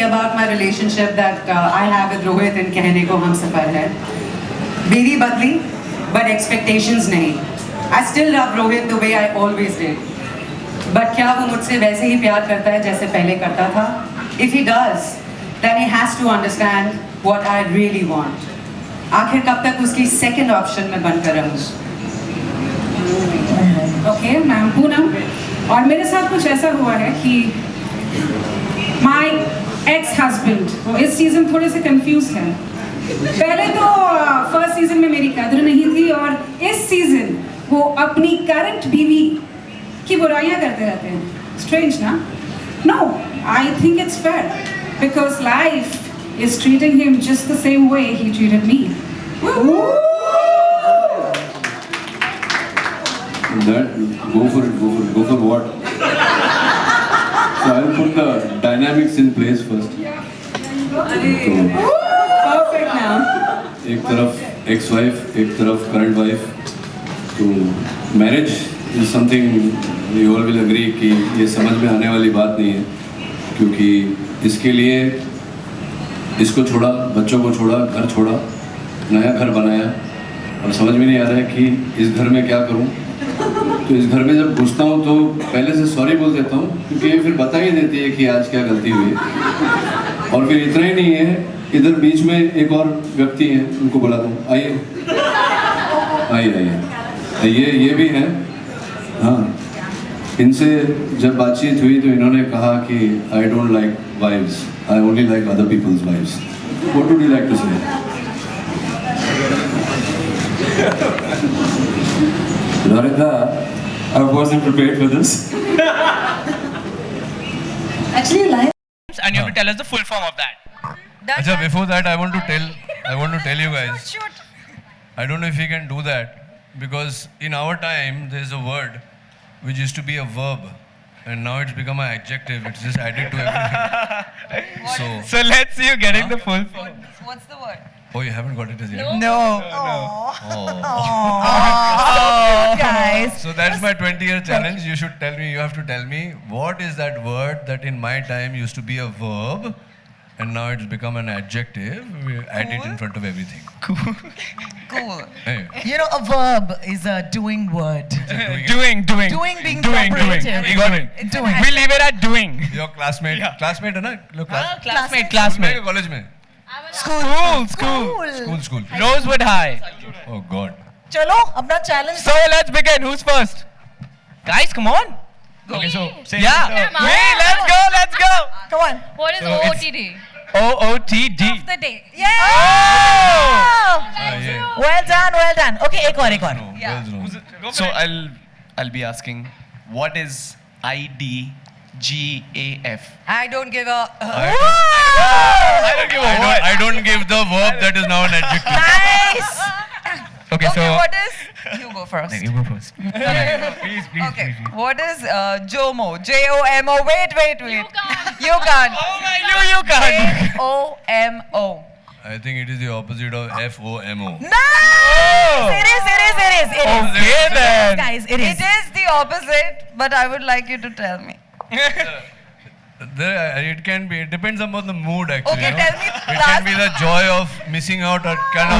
about my relationship that I have with Rohit in कहने को हम सफर है. मेरी बदली, but expectations नहीं. I still love Rohit the way I always did. But क्या वो मुझसे वैसे ही प्यार करता है जैसे पहले करता था? If he does, then he has to understand what I really want. आखिर कब तक उसकी second option में बनकर रहूँ? ओके मैम पूनम, और मेरे साथ कुछ ऐसा हुआ है कि माई एक्स हस्बैंड वो इस सीज़न थोड़े से कंफ्यूज हैं. पहले तो फर्स्ट सीज़न में मेरी कदर नहीं थी और इस सीज़न वो अपनी करंट बीवी की बुराइयां करते रहते हैं. स्ट्रेंज ना? No, I think it's fair because life is treating him just the same way he treated me. That go for what? So I'll put the dynamics in place first. Perfect now. एक तरफ ex wife, एक तरफ current wife. तो marriage is something we all will agree कि ये समझ में आने वाली बात नहीं है, क्योंकि इसके लिए इसको छोड़ा, बच्चों को छोड़ा, घर छोड़ा, नया घर बनाया और समझ में नहीं आ रहा है कि इस घर में क्या करूं. तो इस घर में जब घुसता हूँ तो पहले से सॉरी बोल देता हूँ, क्योंकि ये फिर बता ही देती है कि आज क्या गलती हुई. और फिर इतना ही नहीं है, इधर बीच में एक और व्यक्ति हैं, उनको बुलाता हूँ, आइए, ये भी हैं. हाँ, इनसे जब बातचीत हुई तो इन्होंने कहा कि I don't like wives, I only like other people's wives. What would you like to say? Loredha, I wasn't prepared for this. Actually, life. And you have to tell us the full form of that. Acha, before that, I want to tell you guys. I don't know if we can do that, because in our time there's a word which used to be a verb, and now it's become an adjective. It's just added to everything. So let's see you getting the full form. What's the word? Oh, you haven't got it as yet. No. Guys. So that's my 20-year challenge. You have to tell me what is that word that in my time used to be a verb and now it's become an adjective. We add it in front of everything. Cool. Hey. You know, a verb is a doing word. Doing. Doing being cooperative. We got it. Doing. We leave it at doing. Your classmate है ना? Classmate. College में. School. Rosewood High. Oh God. चलो अपना challenge. So let's begin. Who's first? Guys, come on. Okay, so yeah. Wait, let's go. Come on. What is So OOTD? OOTD. Of the day. Yeah. Oh! Yeah. Well done. Okay, एक और. No, girls no. So I'll be asking, what is IDGAF? I don't give a. I don't give the verb that is now an adjective. Nice. Okay, so what is? You go first. you go first. Please. Okay. What is JOMO? JOMO. Wait. You can't. Oh my, you can't. JOMO. I think it is the opposite of FOMO. Nice. It is. Okay then. Guys, it is. It is the opposite, but I would like you to tell me. It can be. It depends upon the mood, actually. Okay, you know? tell me It last- can be the joy of missing out, or kind of.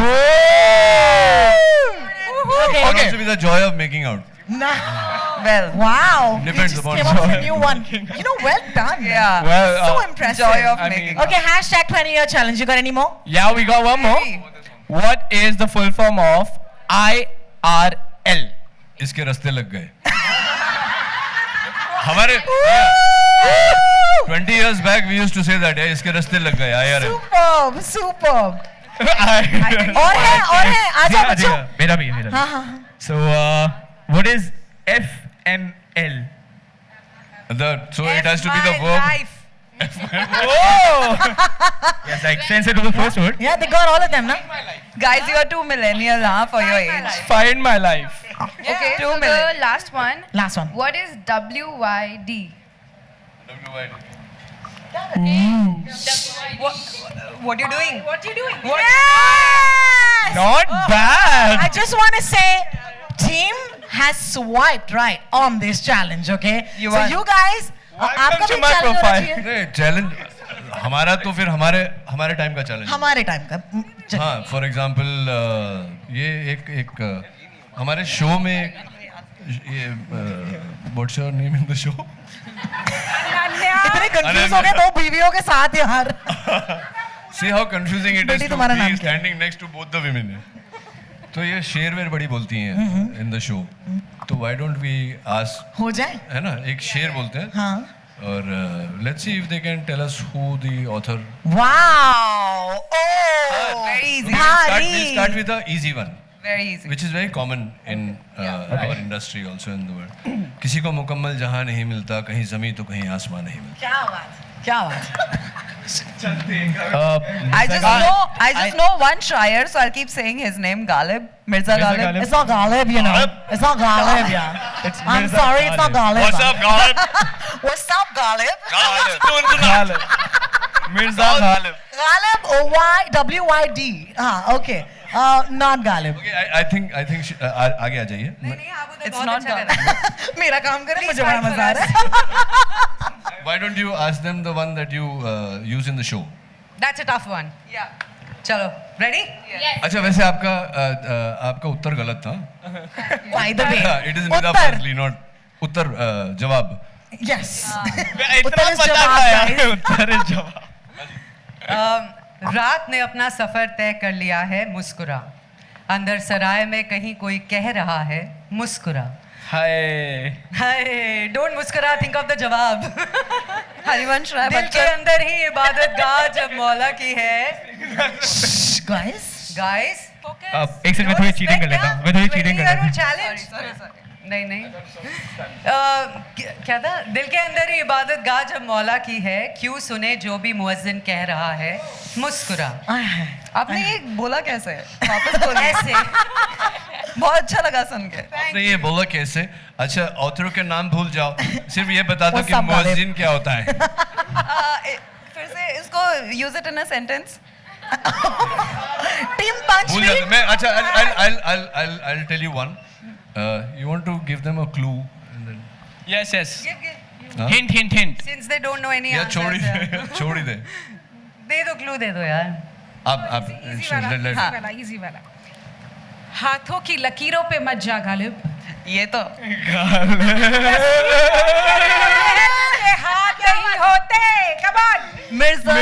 It can also be the joy of making out. Well, Wow. Depends you just upon came up with a joy. new one. You know, well done. yeah. Well, So impressive. Joy of I making. mean- Okay, hashtag 20-year challenge. You got any more? yeah, we got one more. What is the full form of IRL? इसके रास्ते लग गए. हमारे 20 years back we used to say that. इसके रास्ते लग गए. IRL. Superb. और और है. आजा बच्चों. मेरा भी है. हाँ. So what is FNL? So it has to be the verb. Life. Oh! Yes, I extended to the first word. Yeah, they got all of them, na? Guys, you are too millennial, for your age. Find my life. Okay, So the last one. Last one. What is WYD? What are you doing? Yes! Not bad. I just want to say, team has swiped right on this challenge, okay? You so won. you guys, Welcome आपका to भी my challenge होना profile. चाहिए. नहीं challenge हमारा तो फिर हमारे time का चैलेंज। हमारे टाइम का हाँ, फॉर एग्जाम्पल ये एक हमारे शो में ये what's your name in the show? इतने कंफ्यूज हो गए दो बीवियों के साथ यार। See how confusing it is बेटी to तुम्हारा नाम be क्या है? standing next to both the women. तो ये शेर बड़ी बोलती हैं in the show. तो why don't we ask, हो जाए है ना, एक शेर बोलते हैं हाँ और let's see if they can tell us who the author. Wow oh very easy. We'll start with the easy one, Very easy. which is very common in our industry also in the world. किसी को मुकम्मल जहां नहीं मिलता, कहीं जमी तो कहीं आसमान नहीं मिलता. क्या बात क्या बात I just know one Shire, so I'll keep saying his name, Ghalib. Mirza Ghalib. It's not Ghalib, you know. It's not Ghalib, yeah. I'm sorry, it's not Ghalib. What's up, Ghalib? What's up, Ghalib? Ghalib. Mirza Ghalib. Ghalib, W-Y-D. Okay. Not Ghalib. Okay, I think आगे आ जाइए. It's not Ghalib. मेरा काम करे मुझे बड़ा मजा आ रहा है. Why don't you ask them the one that you use in the show? That's a tough one. Yeah. चलो, ready? अच्छा, वैसे आपका उत्तर गलत था. By the way, It is Nida Uttar. Fazli, not उत्तर जवाब. Yes. इतना is पता जवाब, था यार, guys. उत्तर है जवाब. रात ने अपना सफर तय कर लिया है मुस्कुरा, अंदर सराय में कहीं कोई कह रहा है मुस्कुरा. हाय. हाय, डोंट मुस्कुरा, थिंक ऑफ द जवाब. हरिवंश राय दिल के बच्चन. अंदर ही इबादत गाह जब मौला की है. Guys. गाइस, एक सेकंड, मैं थोड़ी चीटिंग कर लेता हूँ. मैं थोड़ी चीटिंग कर लेता हूँ. चैलेंज. नहीं. क्या था? दिल के अंदर ही इबादत गाह जब मौला की है, क्यों सुने जो भी मुअज्जिन कह रहा है मुस्कुरा. आपने ये बोला कैसे? वापस बोलिए. ऐसे. बहुत अच्छा लगा सुन के. आपने ये बोला कैसे? अच्छा, ऑथर के नाम भूल जाओ, सिर्फ ये बता दो What's कि up, Ghalib? मुअज्जिन क्या होता है. फिर से इसको use it in a sentence. Team punch भूल me. जाते. मैं अच्छा, I'll tell you one. You want to give them a clue? And then, Yes. हाँ? Hint. Since they don't know any या answers. छोड़ ही दे. दे दो, क्लू दे दो यार. आप इजी वाला. हाथों की लकीरों पे मत जा गालिब. ये तो हाथ नहीं होते. Come on. Mirza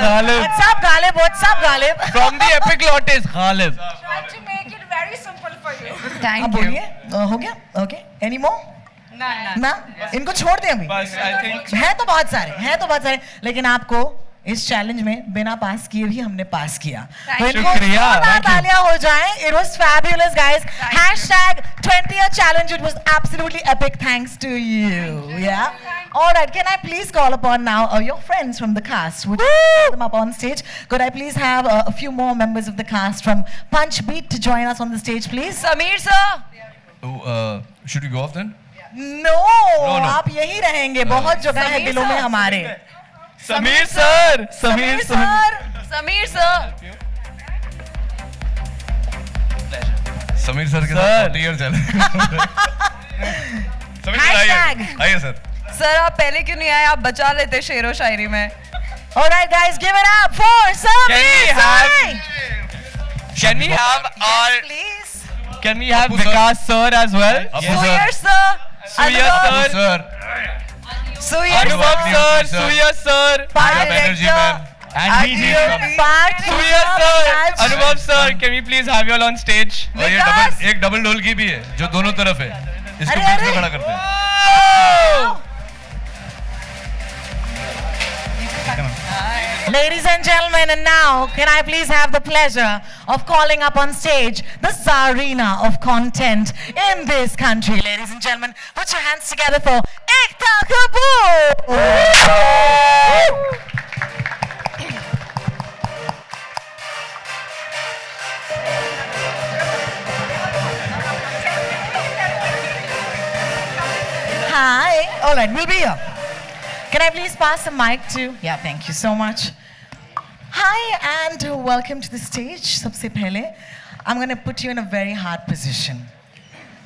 Ghalib. What's up, Ghalib? What's up, Ghalib? From the epiglottis, Ghalib. Try to make it very simple for you. Thank अब you. बोलिए. हो गया? Okay. Any more? ना? इनको छोड़ दें अभी. बस, I think. हैं तो बहुत सारे, लेकिन आपको इस चैलेंज में बिना पास किए भी हमने पास किया. तो इनको शुक्रिया, जोरदार thank you. तालियां हो जाएं. It was fabulous, guys. #20th challenge. It was absolutely epic. Thanks to you. Yeah. All right. Can I please call upon now your friends from the cast? Would you call them up on stage? Could I please have a few more members of the cast from Punch Beat to join us on the stage, please? Sameer sir. should we go off then? No. No. आप यही रहेंगे. बहुत जगह है समीर दिलों में sir. हमारे. Sameer sir. Sameer sir. Sameer sir. Sameer sir के Sir. साथ 40 years चले. Sameer sir Hashtag. आइए सर. सर आप पहले क्यों नहीं आए? आप बचा लेते शेरो शायरी में. All right, guys, give it up for Sameer sir. Can we have our? Please. Can we have Appu sir. Vikas sir as well? Appu sir. Suyer sir. Suya Anubhav. sir. Sir. Suyer Anubhav sir. sir. Sir. Suya sir. Part Energy director. man. And he is Adil. coming. Part Suya sir. Anubhav sir. Can we please have you all on stage? और ये एक double ढोलकी भी है जो दोनों तरफ है. इसको अरे, बीच में अरे. खड़ा करते हैं. Ladies and gentlemen, and now can I please have the pleasure of calling up on stage the Tsarina of content in this country. Ladies and gentlemen, put your hands together for Ekta Kapoor. Hi. All right, we'll be here. Can I please pass the mic to? Yeah, thank you so much. Hi and welcome to the stage. Sabse pehle, I'm going to put you in a very hard position.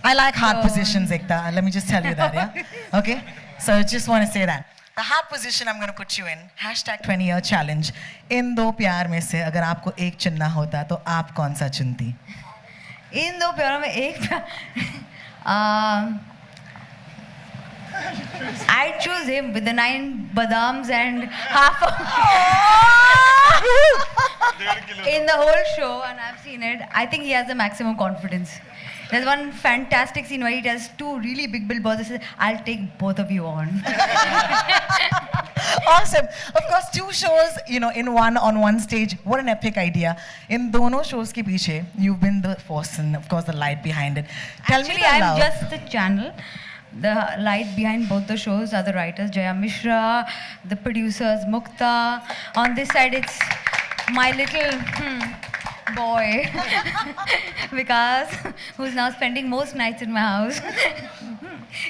I like hard positions, Ekta. Let me just tell you that, yeah? Okay? So I just want to say that. the hard position I'm going to put you in. Hashtag 20-year challenge. इन दो प्यार में से अगर आपको एक चुनना होता तो आप कौन सा चुनती? इन दो प्यारों में एक I choose him with the 9 badams and half of in the whole show, and I've seen it. I think he has the maximum confidence. There's one fantastic scene where he does 2 really big billboards. He says, "I'll take both of you on." Awesome. Of course, 2 shows, you know, in one on one stage. What an epic idea. In dono shows ke piche, you've been the force and of course the light behind it. Tell Actually, me the I'm love. just the channel. The light behind both the shows are the writers, Jaya Mishra, the producers, Mukta. On this side, it's my little boy, Vikas, who's now spending most nights in my house.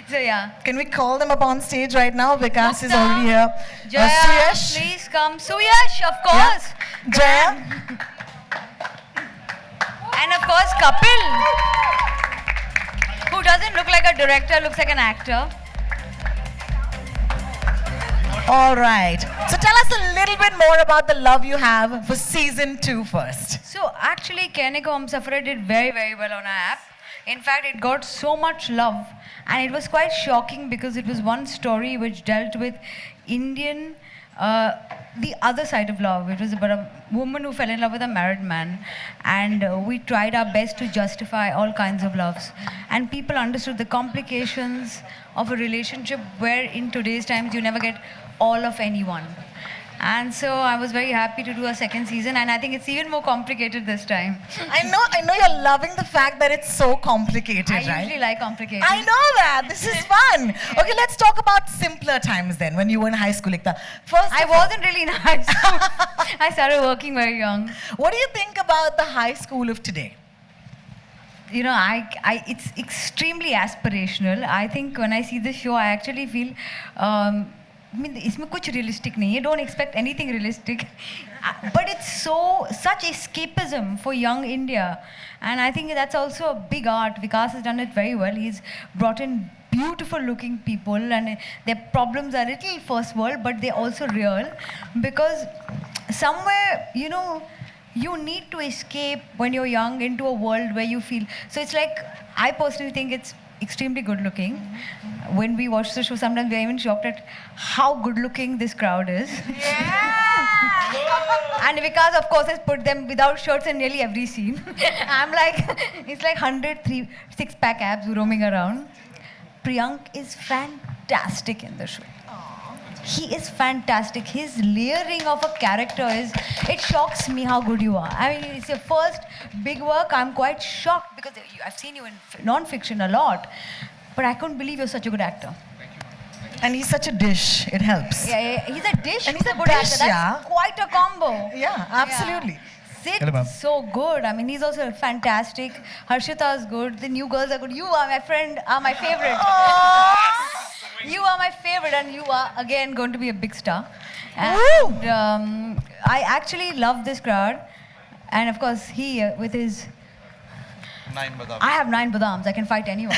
So yeah. Can we call them up on stage right now? Vikas is Mukta, already here. Jaya, Suyash. please come. Suyash, of course. Jaya. And of course, Kapil, who doesn't look like a director, looks like an actor. All right. So tell us a little bit more about the love you have for season 2 first. So actually, Kehne Ko Humsafar did very, very well on our app. In fact, it got so much love, and it was quite shocking because it was one story which dealt with Indian, the other side of love. It was about a woman who fell in love with a married man, and we tried our best to justify all kinds of loves. And people understood the complications of a relationship where in today's times you never get all of anyone. And so I was very happy to do a second season, and I think it's even more complicated this time. I know you're loving the fact that it's so complicated, I right? usually like complicated. I know that. This is fun. Okay, let's talk about simpler times then, when you were in high school, Ekta. First, I wasn't really in high school. I started working very young. What do you think about the high school of today? You know, it's extremely aspirational. I think when I see this show, I actually feel, I mean, इसमें कुछ realistic नहीं है. Don't expect anything realistic. But it's such escapism for young India. And I think that's also a big art. Vikas has done it very well. He's brought in beautiful looking people, and their problems are little first world, but they're also real. Because somewhere, you know, you need to escape when you're young into a world where you feel. So it's like, I personally think it's extremely good looking. When we watch the show, sometimes we're even shocked at how good looking this crowd is. Yeah! And Vikas, of course, has put them without shirts in nearly every scene. I'm like, it's like 103 six-pack abs roaming around. Priyank is fantastic in the show. He is fantastic. His layering of a character it shocks me how good you are. I mean, it's your first big work. I'm quite shocked because I've seen you in non-fiction a lot, but I couldn't believe you're such a good actor. And he's such a dish. It helps. Yeah, he's a dish. And he's a good dish, actor. That's yeah. quite a combo. Yeah, absolutely. Yeah. Sid's so good. I mean, he's also fantastic. Harshita is good. The new girls are good. You are my friend, are my favorite. You are my favorite, and you are again going to be a big star. And I actually love this crowd, and of course he with his 9 badams. I have 9 badams. I can fight anyone.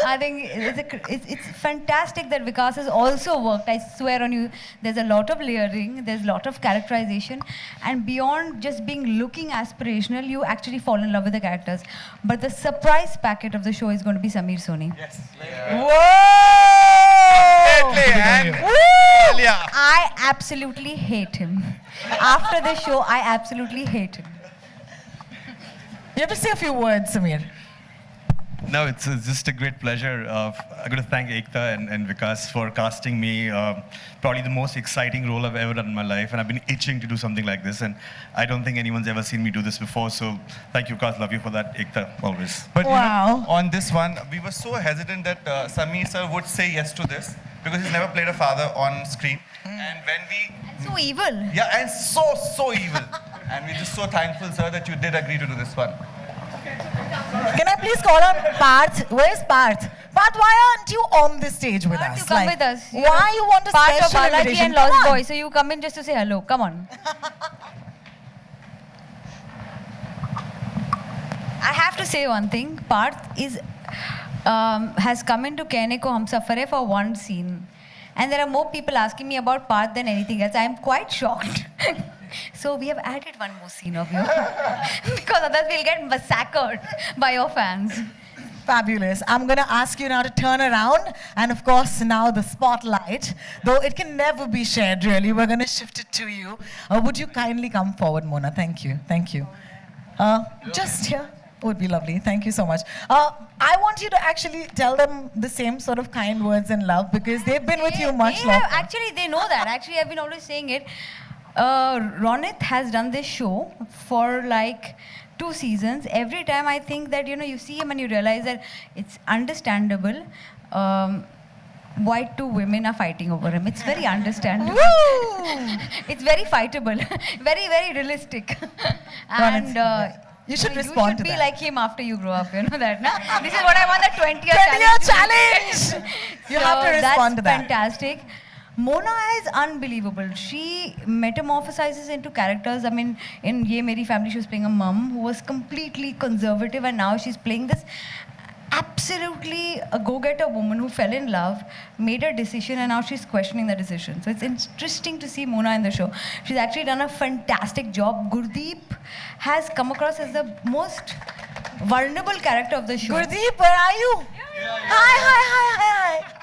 I think it's fantastic that Vikas has also worked. I swear on you, there's a lot of layering, there's a lot of characterization, and beyond just looking aspirational, you actually fall in love with the characters. But the surprise packet of the show is going to be Sameer Soni. Yes. Whoa! I absolutely hate him. After the show, I absolutely hate him. You have to say a few words, Sameer. No, it's just a great pleasure. I'm going to thank Ekta and Vikas for casting me. Probably the most exciting role I've ever done in my life, and I've been itching to do something like this, and I don't think anyone's ever seen me do this before, so thank you, Vikas. Love you for that, Ekta, always. But Wow. you know, on this one, we were so hesitant that Sameer sir would say yes to this because he's never played a father on screen. And when we... So evil. Yeah, and so evil. And we're just so thankful, sir, that you did agree to do this one. Can I please call on Parth? Where's Parth? Parth, why aren't you on this stage with Parth, us? you come with us. Why you want a part special of Balaji invitation? and Come Lost on. Boy, so you come in just to say hello. Come on. I have to say one thing. Parth has come into Kehne Ko Humsafar for one scene. and there are more people asking me about Parth than anything else. I am quite shocked. So we have added one more scene of you because otherwise we'll get massacred by your fans. Fabulous. I'm going to ask you now to turn around, and of course now the spotlight, though it can never be shared really, we're going to shift it to you. Would you kindly come forward, Mona? Thank you. Thank you. Just here would be lovely. Thank you so much. I want you to actually tell them the same sort of kind words and love because they've been with you much longer. Actually, they know that. Actually, I've been always saying it. Ronit has done this show for like 2 seasons. Every time I think that, you see him and you realize that it's understandable why 2 women are fighting over him. It's very understandable. It's very fightable. Very, very realistic. And you should respond to be that. like him after you grow up, that, no? This is what I want, the 20-year 20-year challenge! You have to respond to that. That's fantastic. Mona is unbelievable. She metamorphosizes into characters. I mean, in Ye Meri Family, she was playing a mum who was completely conservative, and now she's playing this absolutely a go-getter woman who fell in love, made a decision, and now she's questioning the decision. So it's interesting to see Mona in the show. She's actually done a fantastic job. Gurdeep has come across as the most vulnerable character of the show. Gurdeep, where are you? Hi.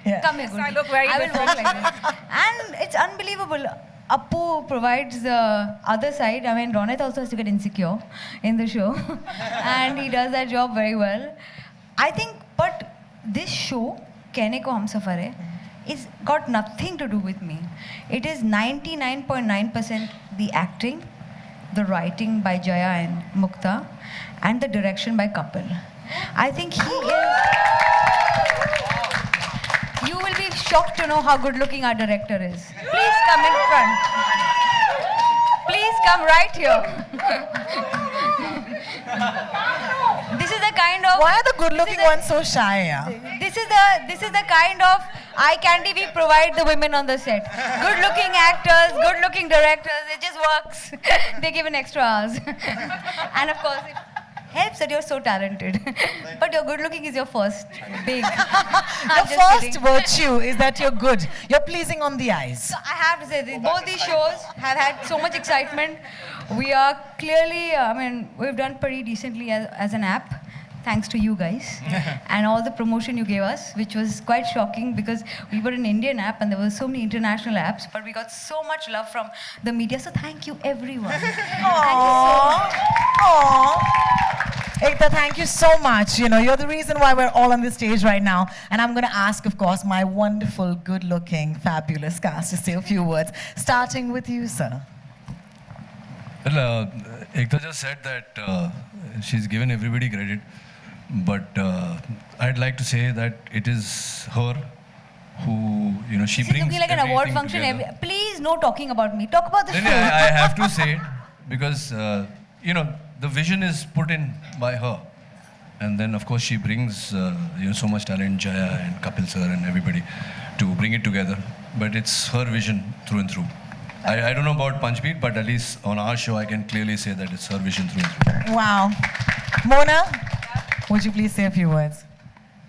Yeah. Come here, Gurdeep. I look very I will walk like this. And it's unbelievable. Appu provides the other side. I mean, Ronit also has to get insecure in the show. And he does that job very well. I think, but this show, Kehne Ko Humsafar Hai, is got nothing to do with me. It is 99.9% the acting, the writing by Jaya and Mukta, and the direction by Kapil. I think he is... You will be shocked to know how good looking our director is. Please come in front. Please come right here. This is the kind of... Why are the good looking ones so shy? Yeah? This is the kind of eye candy we provide the women on the set. Good looking actors, good looking directors, it just works. They give an extra hours. And of course, it helps that you're so talented. But your good looking is your first big. Your first virtue is that you're good. You're pleasing on the eyes. So I have to say, both these shows have had so much excitement. We are clearly, we've done pretty decently as an app, thanks to you guys. And all the promotion you gave us, which was quite shocking because we were an Indian app and there were so many international apps, but we got so much love from the media. So thank you, everyone. Thank you so much. Aww. Ekta, thank you so much. You're the reason why we're all on this stage right now. And I'm going to ask, of course, my wonderful, good-looking, fabulous cast to say a few words, starting with you, sir. Well, Ekta just said that she's given everybody credit, but I'd like to say that it is her who, she brings looking like an award function. Please, no talking about me. Talk about the show. I have to say it because, the vision is put in by her. And then, of course, she brings, so much talent, Jaya and Kapil sir and everybody, to bring it together. But it's her vision through and through. I don't know about Punchbeat, but at least on our show, I can clearly say that it's her vision through and through. Wow. Mona, would you please say a few words?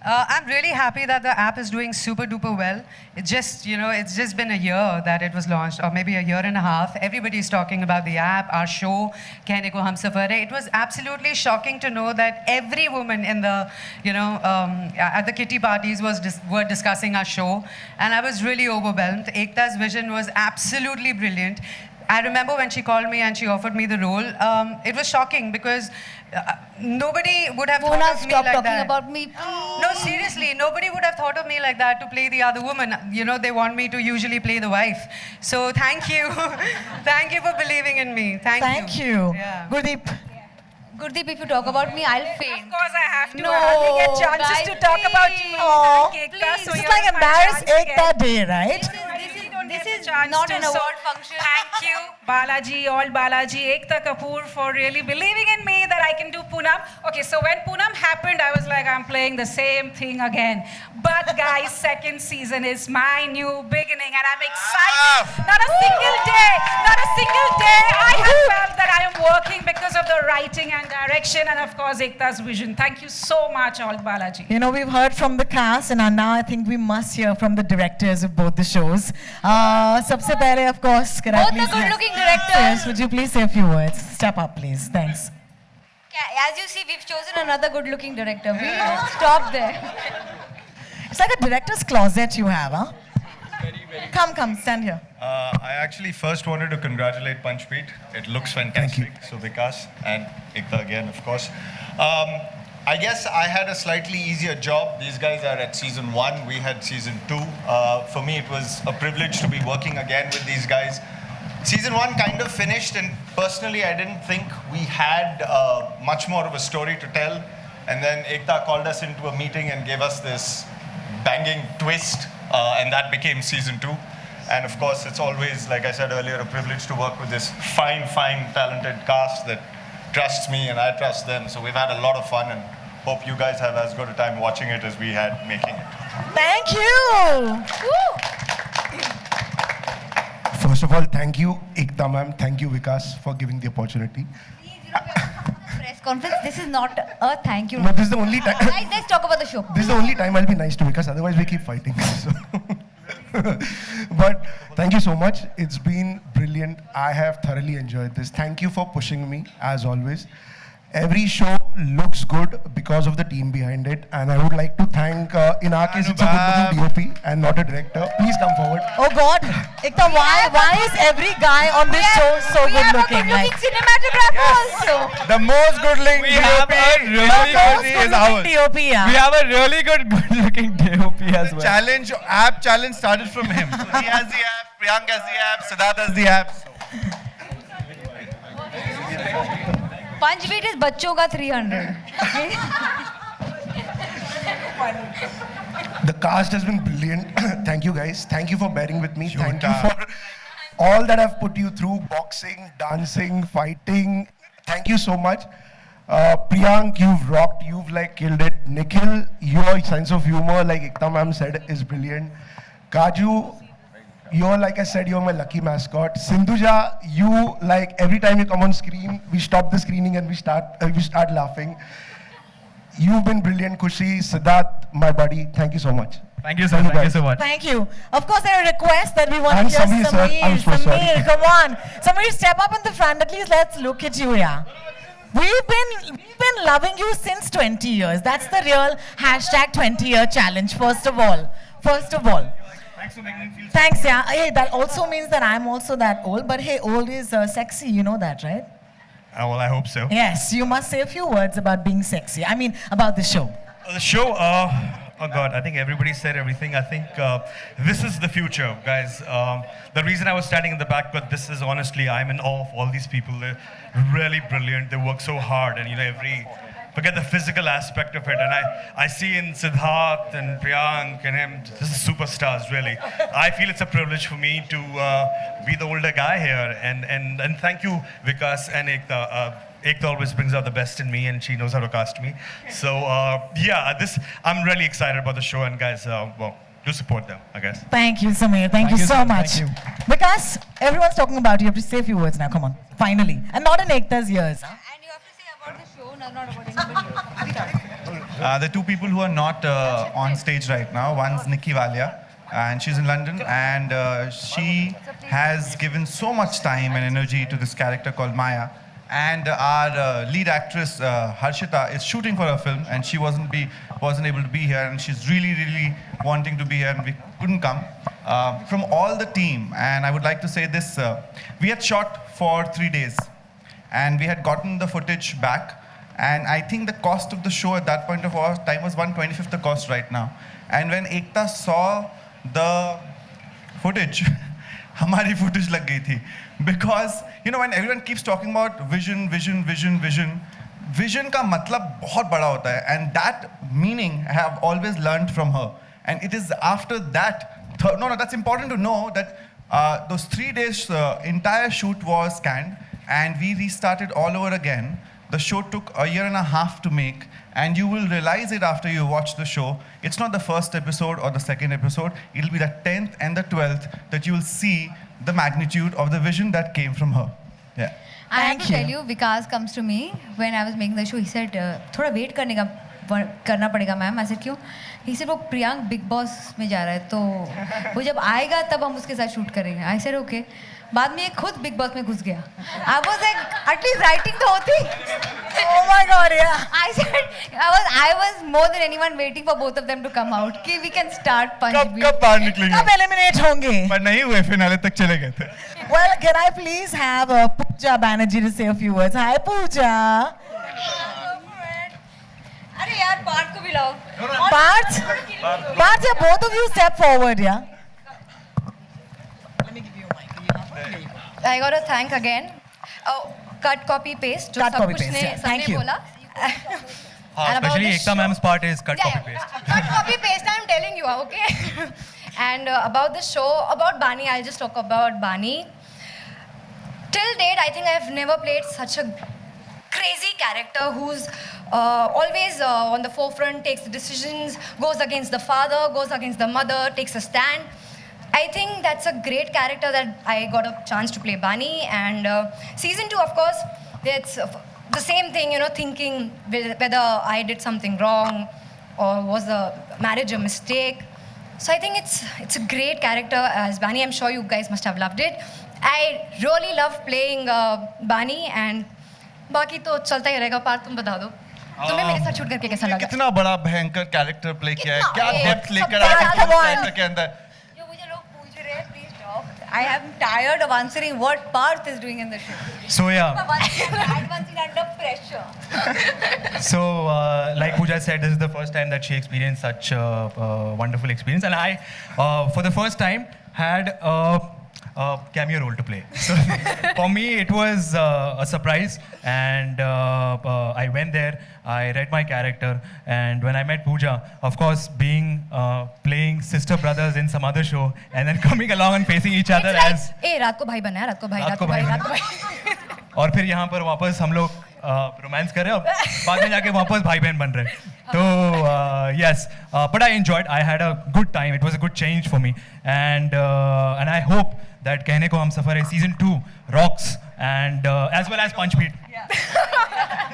I'm really happy that the app is doing super duper well. It just, it's just been a year that it was launched, or maybe a year and a half. Everybody's talking about the app, our show, Kehne Ko Humsafar Hai. It was absolutely shocking to know that every woman in the, at the kitty parties were discussing our show. And I was really overwhelmed. Ekta's vision was absolutely brilliant. I remember when she called me and she offered me the role, it was shocking because nobody would have thought of me like that. Stop talking about me, please. No, seriously, nobody would have thought of me like that to play the other woman. They want me to usually play the wife. So thank you. Thank you for believing in me. Thank you. Yeah. Gurdeep. Gurdeep, if you talk about me, I'll faint. Of course I have to. No, I hardly get chances guys, to talk about you. Aww. Ekta, so This is you're like my Embarrass chance again. Ekta Day, right? get This the is chance not to. an award function. Thank you, Balaji, all Balaji, Ekta Kapoor for really believing in me that I can do Poonam. Okay, so when Poonam happened, I was like, I'm playing the same thing again. But guys, second season is my new beginning, and I'm excited. Not a single day I have felt that I am working because of the writing and direction, and of course Ekta's vision. Thank you so much, all Balaji. You know, we've heard from the cast, and now I think we must hear from the directors of both the shows. Sabse pehle, of course, can I Both the please good-looking directors. Yes, would you please say a few words? Step up, please. Thanks. As you see, we've chosen another good-looking director. We won't stop there. It's like a director's closet you have, huh? Come, stand here. I actually first wanted to congratulate Punchbeat. It looks fantastic. So Vikas and Ekta again, of course. I guess I had a slightly easier job. These guys are at season 1. We had season 2. For me, it was a privilege to be working again with these guys. Season 1 kind of finished, and personally, I didn't think we had much more of a story to tell. And then Ekta called us into a meeting and gave us this banging twist, and that became season 2. And of course, it's always, like I said earlier, a privilege to work with this fine, talented cast that trusts me and I trust them. So we've had a lot of fun, and hope you guys have as good a time watching it as we had making it. Thank you. First of all, thank you, Ekta ma'am. Thank you, Vikas, for giving the opportunity. Press conference. This is not a thank you. No, this is the only time. Guys, let's talk about the show. This is the only time I'll be nice to Vikas. Otherwise, we keep fighting. So. But thank you so much. It's been brilliant. I have thoroughly enjoyed this. Thank you for pushing me, as always. Every show looks good because of the team behind it. And I would like to thank, in our case, it's a good-looking DOP and not a director. Please come forward. Oh God, Ekta, why is every guy on this show so good looking? We have a good-looking cinematographer also. The most good-looking DOP is ours. DOP, yeah. We have a really good-looking DOP as well. App challenge started from him. So he has the app, Priyank has the app, Siddharth has the app. Punchbeat is बच्चों का 300. The cast has been brilliant. Thank you, guys. Thank you for bearing with me. Thank you for all that I've put you through. Boxing, dancing, fighting. Thank you so much. Priyank, you've rocked. You've killed it. Nikhil, your sense of humor, like Ekta ma'am said, is brilliant. Kaju, you're, like I said, you're my lucky mascot. Sindhuja, you, every time you come on screen, we stop the screening and we start laughing. You've been brilliant, Kushi. Siddharth, my buddy, thank you so much. Thank you, sir. Thank you so much. Thank you. Of course, there are requests that we want And to hear. Sameer, sir. I'm so sorry. Sameer, come on. Sameer, step up in the front. At least let's look at you, yeah. We've been loving you since 20 years. That's the real hashtag 20-year challenge, first of all. Thanks for making me feel Thanks, yeah. Hey, that also means that I'm also that old. But hey, old is sexy. You know that, right? Well, I hope so. Yes, you must say a few words about being sexy. I mean, about the show. The show, oh God, I think everybody said everything. I think this is the future, guys. The reason I was standing in the back, but this is honestly, I'm in awe of all these people. They're really brilliant. They work so hard, and forget the physical aspect of it. And I see in Siddharth and Priyank and him, this is superstars, really. I feel it's a privilege for me to be the older guy here. And thank you, Vikas and Ekta. Ekta always brings out the best in me, and she knows how to cast me. So yeah, I'm really excited about the show, and guys, well, do support them, I guess. Thank you, Sameer. Thank you so much. Thank you. Because everyone's talking about you. You have to say a few words now. Come on. Finally. And not in Ekta's ears. Huh? And you have to say about the show, not about anybody. The two people who are not on stage right now, one's Nikki Valia, and she's in London, and she has given so much time and energy to this character called Maya. And our lead actress, Harshita, is shooting for a film, and she wasn't able to be here, and she's really wanting to be here, and we couldn't come. From all the team, and I would like to say this, we had shot for 3 days, and we had gotten the footage back, and I think the cost of the show at that point of our time was 1/25th the cost right now. And when Ekta saw the footage, हमारी footage लग गई थी. Because, when everyone keeps talking about vision का मतलब बहुत बड़ा होता है, and that meaning I have always learned from her. And it is after that, no, that's important to know that those 3 days, entire shoot was canned, and we restarted all over again. The show took a year and a half to make, and you will realize it after you watch the show. It's not the first episode or the second episode. It'll be the 10th and the 12th that you will see the magnitude of the vision that came from her. Yeah. I have to tell you, Vikas comes to me when I was making the show. He said, "थोड़ा wait करना पड़ेगा ma'am." I said, "क्यों?" He said, "वो Priyank big boss में जा रहा है, तो वो जब आएगा तब हम उसके साथ शूट करेंगे." I said, "Okay." बाद में ये खुद बिग बॉस में घुस गया. I was like, at least writing तो होती. Oh my God, yeah. I said, I was more than anyone waiting for both of them to come out. कि we can start Punch Beat. कब बाहर निकलेंगे? कब eliminate होंगे? पर नहीं हुए, फिनाले तक चले गए थे. Well, can I please have Pooja Banerjee to say a few words? Hi, Pooja. अरे यार पार्थ को भी लाओ. Parth, yeah, both of you step forward, yeah. I got to thank again. Cut, copy, paste. Cut, copy, paste. Yeah. Thank you. बोला. Especially Ekta ma'am's part is cut, copy, paste. Cut, copy, paste. I'm telling you, okay? And about the show, about Bani, I'll just talk about Bani. Till date, I think I've never played such a crazy character who's always on the forefront, takes the decisions, goes against the father, goes against the mother, takes a stand. I think that's a great character that I got a chance to play Bani. And season 2, of course, it's the same thing, you know, thinking whether I did something wrong or was the marriage a mistake. So I think it's a great character as Bani. I'm sure you guys must have loved it. I really love playing Bani, and बाकी तो चलता ही रहेगा. पार्थ तुम बता दो, तुम्हें मेरे साथ शूट करके कैसा लगा? कितना बड़ा भयंकर कैरेक्टर प्ले किया है, क्या डेप्थ लेकर आया है कैरेक्टर के अंदर. I am tired of answering what Parth is doing in the show. So yeah. Advancing under pressure. So like Pooja said, this is the first time that she experienced such a wonderful experience, and I, for the first time, had a cameo role to play. So for me, it was a surprise, and I went there. I read my character, and when I met Pooja, of course, being playing sister brothers in some other show, and then coming along and facing each other as रात को भाई बना है, रात को भाई. और फिर यहाँ पर वापस हम लोग रोमांस कर रहे हैं और बाद में जाके वापस भाई बहन बन रहे हैं. तो yes, but I enjoyed. I had a good time. It was a good change for me, and I hope that कहने को हम सफर है season 2 rocks, and as well as Punch Beat.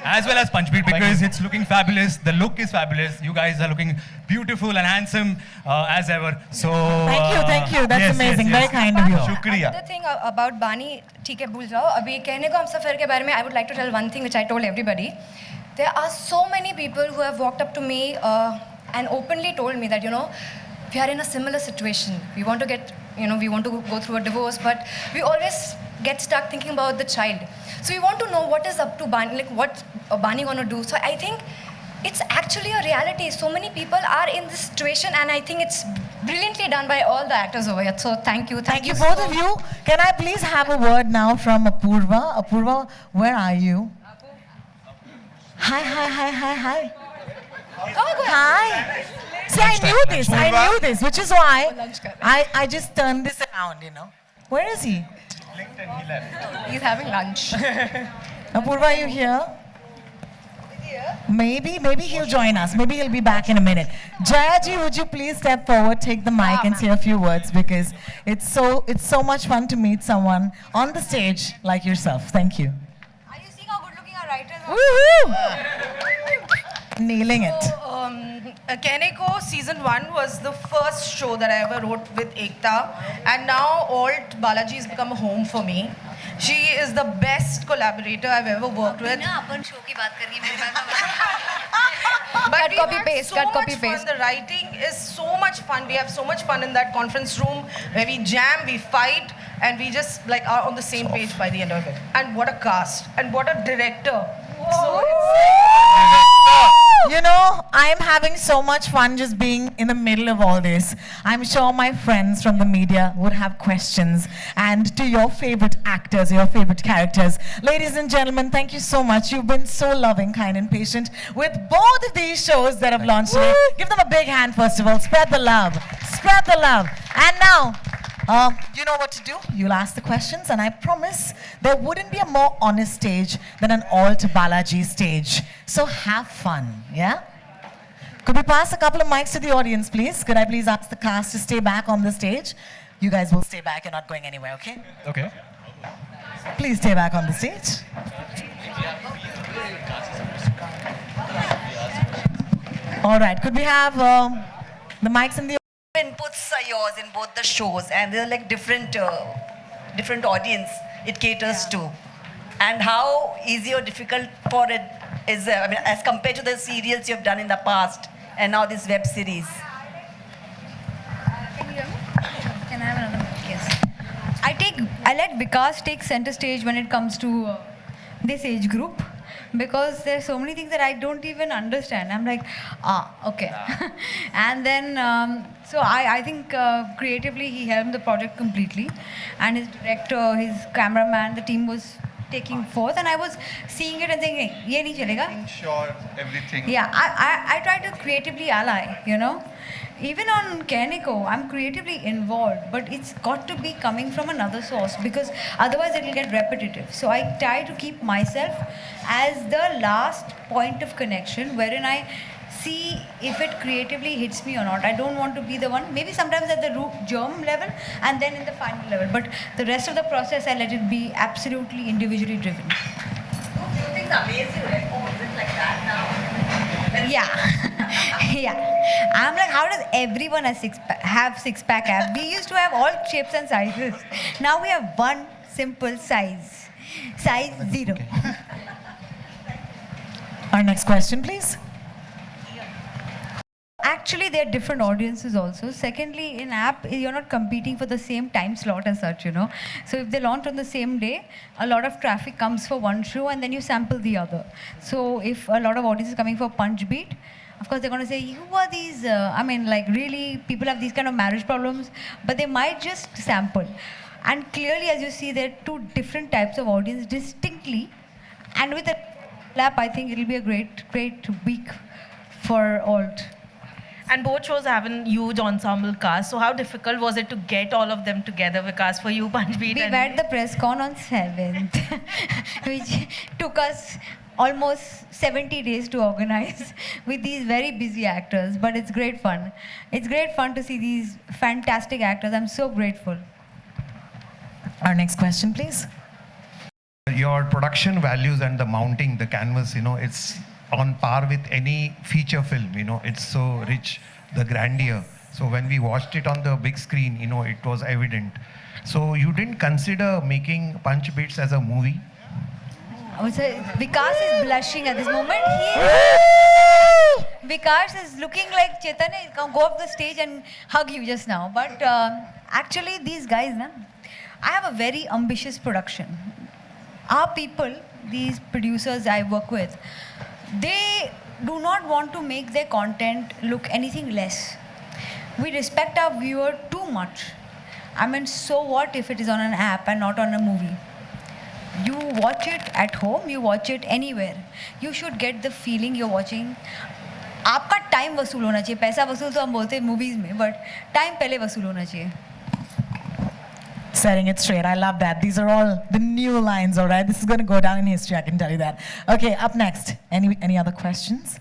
As well as Punch Beat, because it's looking fabulous. The look is fabulous. You guys are looking beautiful and handsome as ever. So thank you. That's amazing. Very kind of you. शुक्रिया. The thing about Bani, ठीक है भूल जाओ. अभी कहने को हम सफर के बारे में, I would like to tell one thing which I told everybody. There are so many people who have walked up to me and openly told me that, you know, we are in a similar situation. We want to get, you know, we want to go through a divorce, but we always get stuck thinking about the child. So we want to know what is up to Bani, like what Bani gonna do. So I think it's actually a reality. So many people are in this situation, and I think it's brilliantly done by all the actors over here. So thank you. Thank you both of you. Can I please have a word now from Apurva? Apurva, where are you? Hi. Hi. See, I knew this, which is why I just turned this around, you know. Where is he? He's having lunch. Apurva, are you here? Maybe he'll join us. Maybe he'll be back in a minute. Jayaji, would you please step forward, take the mic, and say a few words, because it's so much fun to meet someone on the stage like yourself. Thank you. Are you seeing how good looking our writers are? Woohoo! Nailing it. So, कहने को season 1 was the first show that I ever wrote with Ekta, and now Alt Balaji has become a home for me. She is the best collaborator I've ever worked with. Upon show की बात कर रही हैं. But cut, copy, paste. The writing is so much fun. We have so much fun in that conference room where we jam, we fight, and we just like are on the same page by the end of it. And what a cast, and what a director. So you know, I'm having so much fun just being in the middle of all this. I'm sure my friends from the media would have questions. And to your favorite actors, your favorite characters. Ladies and gentlemen, thank you so much. You've been so loving, kind, and patient with both of these shows that have launched today. Give them a big hand, first of all. Spread the love. Spread the love. And now, You know what to do. You'll ask the questions, and I promise there wouldn't be a more honest stage than an Alt Balaji stage. So have fun, yeah? Could we pass a couple of mics to the audience, please? Could I please ask the cast to stay back on the stage? You guys will stay back. You're not going anywhere, okay? Okay. Please stay back on the stage. All right. Could we have the mics in the inputs are yours in both the shows, and they're like different audience it caters to. And how easy or difficult for it is, as compared to the serials you've done in the past, and now this web series. Can you hear me? Can I have another mic? Yes. I let Vikas take center stage when it comes to this age group, because there's so many things that I don't even understand. I'm like, okay. And then, so I think creatively he helmed the project completely. And his director, his cameraman, the team was taking forth. And I was seeing it and thinking, ye nahi chalega. Sure, everything. Yeah, I try to creatively ally, you know. Even on Keniko, I'm creatively involved, but it's got to be coming from another source, because otherwise it will get repetitive. So I try to keep myself as the last point of connection, wherein I see if it creatively hits me or not. I don't want to be the one, maybe sometimes at the germ level and then in the final level, but the rest of the process I let it be absolutely individually driven. You think amazing, right? Oh, is it like that now? Yeah. Yeah. I'm like, how does everyone have six-pack abs? We used to have all shapes and sizes. Now we have one simple size. Size 0. Our next question, please. Actually, there are different audiences also. Secondly, in app, you're not competing for the same time slot as such, you know. So if they launch on the same day, a lot of traffic comes for one show and then you sample the other. So if a lot of audience is coming for Punch Beat, of course they're going to say, who are these, really, people have these kind of marriage problems, but they might just sample. And clearly, as you see, there are two different types of audience distinctly. And with a lap, I think it'll be a great week for Alt. And both shows have a huge ensemble cast. So how difficult was it to get all of them together, Vikas, for you, Punch Beat? We were at the press con on 7th, which took us almost 70 days to organize with these very busy actors. But it's great fun. It's great fun to see these fantastic actors. I'm so grateful. Our next question, please. Your production values and the mounting, the canvas, it's on par with any feature film, it's so rich, the grandeur. So when we watched it on the big screen, it was evident. So you didn't consider making Punch Beats as a movie? Vikas is blushing at this moment. Vikas is looking like Chaitanya is going to go up the stage and hug you just now. But actually, these guys, I have a very ambitious production. Our people, these producers I work with, they do not want to make their content look anything less. We respect our viewer too much. So what if it is on an app and not on a movie? You watch it at home, you watch it anywhere. You should get the feeling you're watching. आपका time वसूल होना चाहिए. पैसा वसूल तो हम बोलते हैं मूवीज में, बट टाइम पहले वसूल होना चाहिए. Setting it straight. I love that. These are all the new lines, all right? This is going to go down in history, I can tell you that. Okay, up next. Any other questions?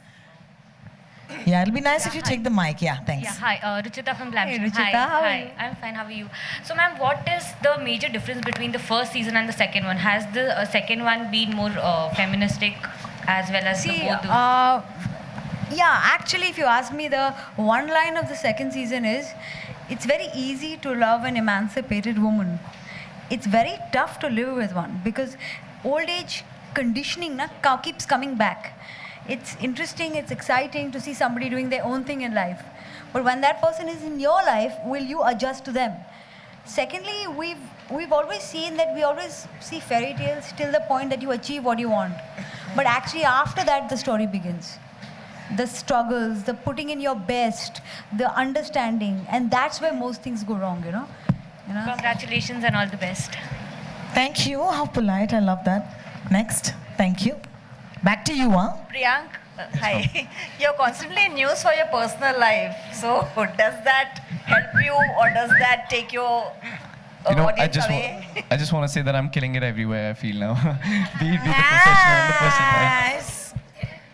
Yeah, it'll be nice if you take the mic. Yeah, thanks. Yeah, hi, Ruchita from Blamsham. Hey, Ruchita, how are you? I'm fine, how are you? So, ma'am, what is the major difference between the first season and the second one? Has the second one been more feministic as well as the both? Yeah, actually, if you ask me, the one line of the second season is, it's very easy to love an emancipated woman. It's very tough to live with one, because old age conditioning keeps coming back. It's interesting, it's exciting to see somebody doing their own thing in life. But when that person is in your life, will you adjust to them? Secondly, we've always seen that we always see fairy tales till the point that you achieve what you want. But actually after that, the story begins. The struggles, the putting in your best, the understanding, and that's where most things go wrong, you know? Congratulations and all the best. Thank you. How polite. I love that. Next. Thank you. Back to you, huh? Priyank, hi. You're constantly in news for your personal life. So does that help you, or does that take your You know, I audience just want to say that I'm killing it everywhere. I feel now. be the professional and the person. Yes.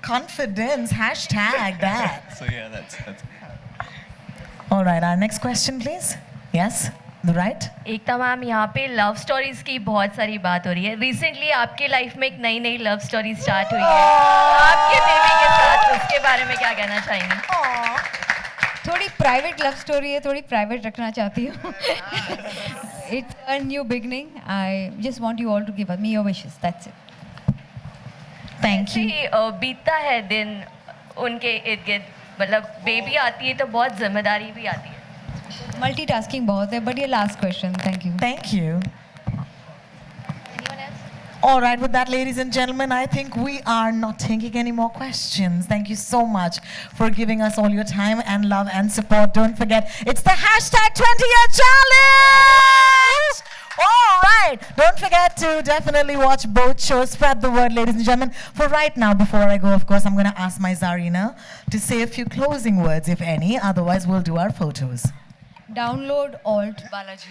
Confidence. Hashtag that. So yeah, that's. All right. Our next question, please. Yes. The right. Ekta ma'am, यहाँ पे love stories की बहुत सारी बात हो रही है. Recently आपके लाइफ में एक नई नई लव स्टोरी स्टार्ट हुई है आपके बेबी के साथ, उसके बारे में क्या कहना चाहेंगे? थोड़ी प्राइवेट लव स्टोरी है, थोड़ी प्राइवेट रखना चाहती हूँ. It's a new beginning. I just want you all to give me your wishes. That's it. Thank you. बीतता है दिन उनके इर्द गिर्द, मतलब बेबी आती है तो बहुत जिम्मेदारी भी आती है. मल्टीटास्किंग बहुत है. बट ये last question. Thank you. Thank you. All right, with that, ladies and gentlemen, I think we are not taking any more questions. Thank you so much for giving us all your time and love and support. Don't forget, it's the hashtag 20-year challenge! All right, don't forget to definitely watch both shows. Spread the word, ladies and gentlemen. For right now, before I go, of course, I'm going to ask my Zarina to say a few closing words, if any. Otherwise, we'll do our photos. Download Alt Balaji.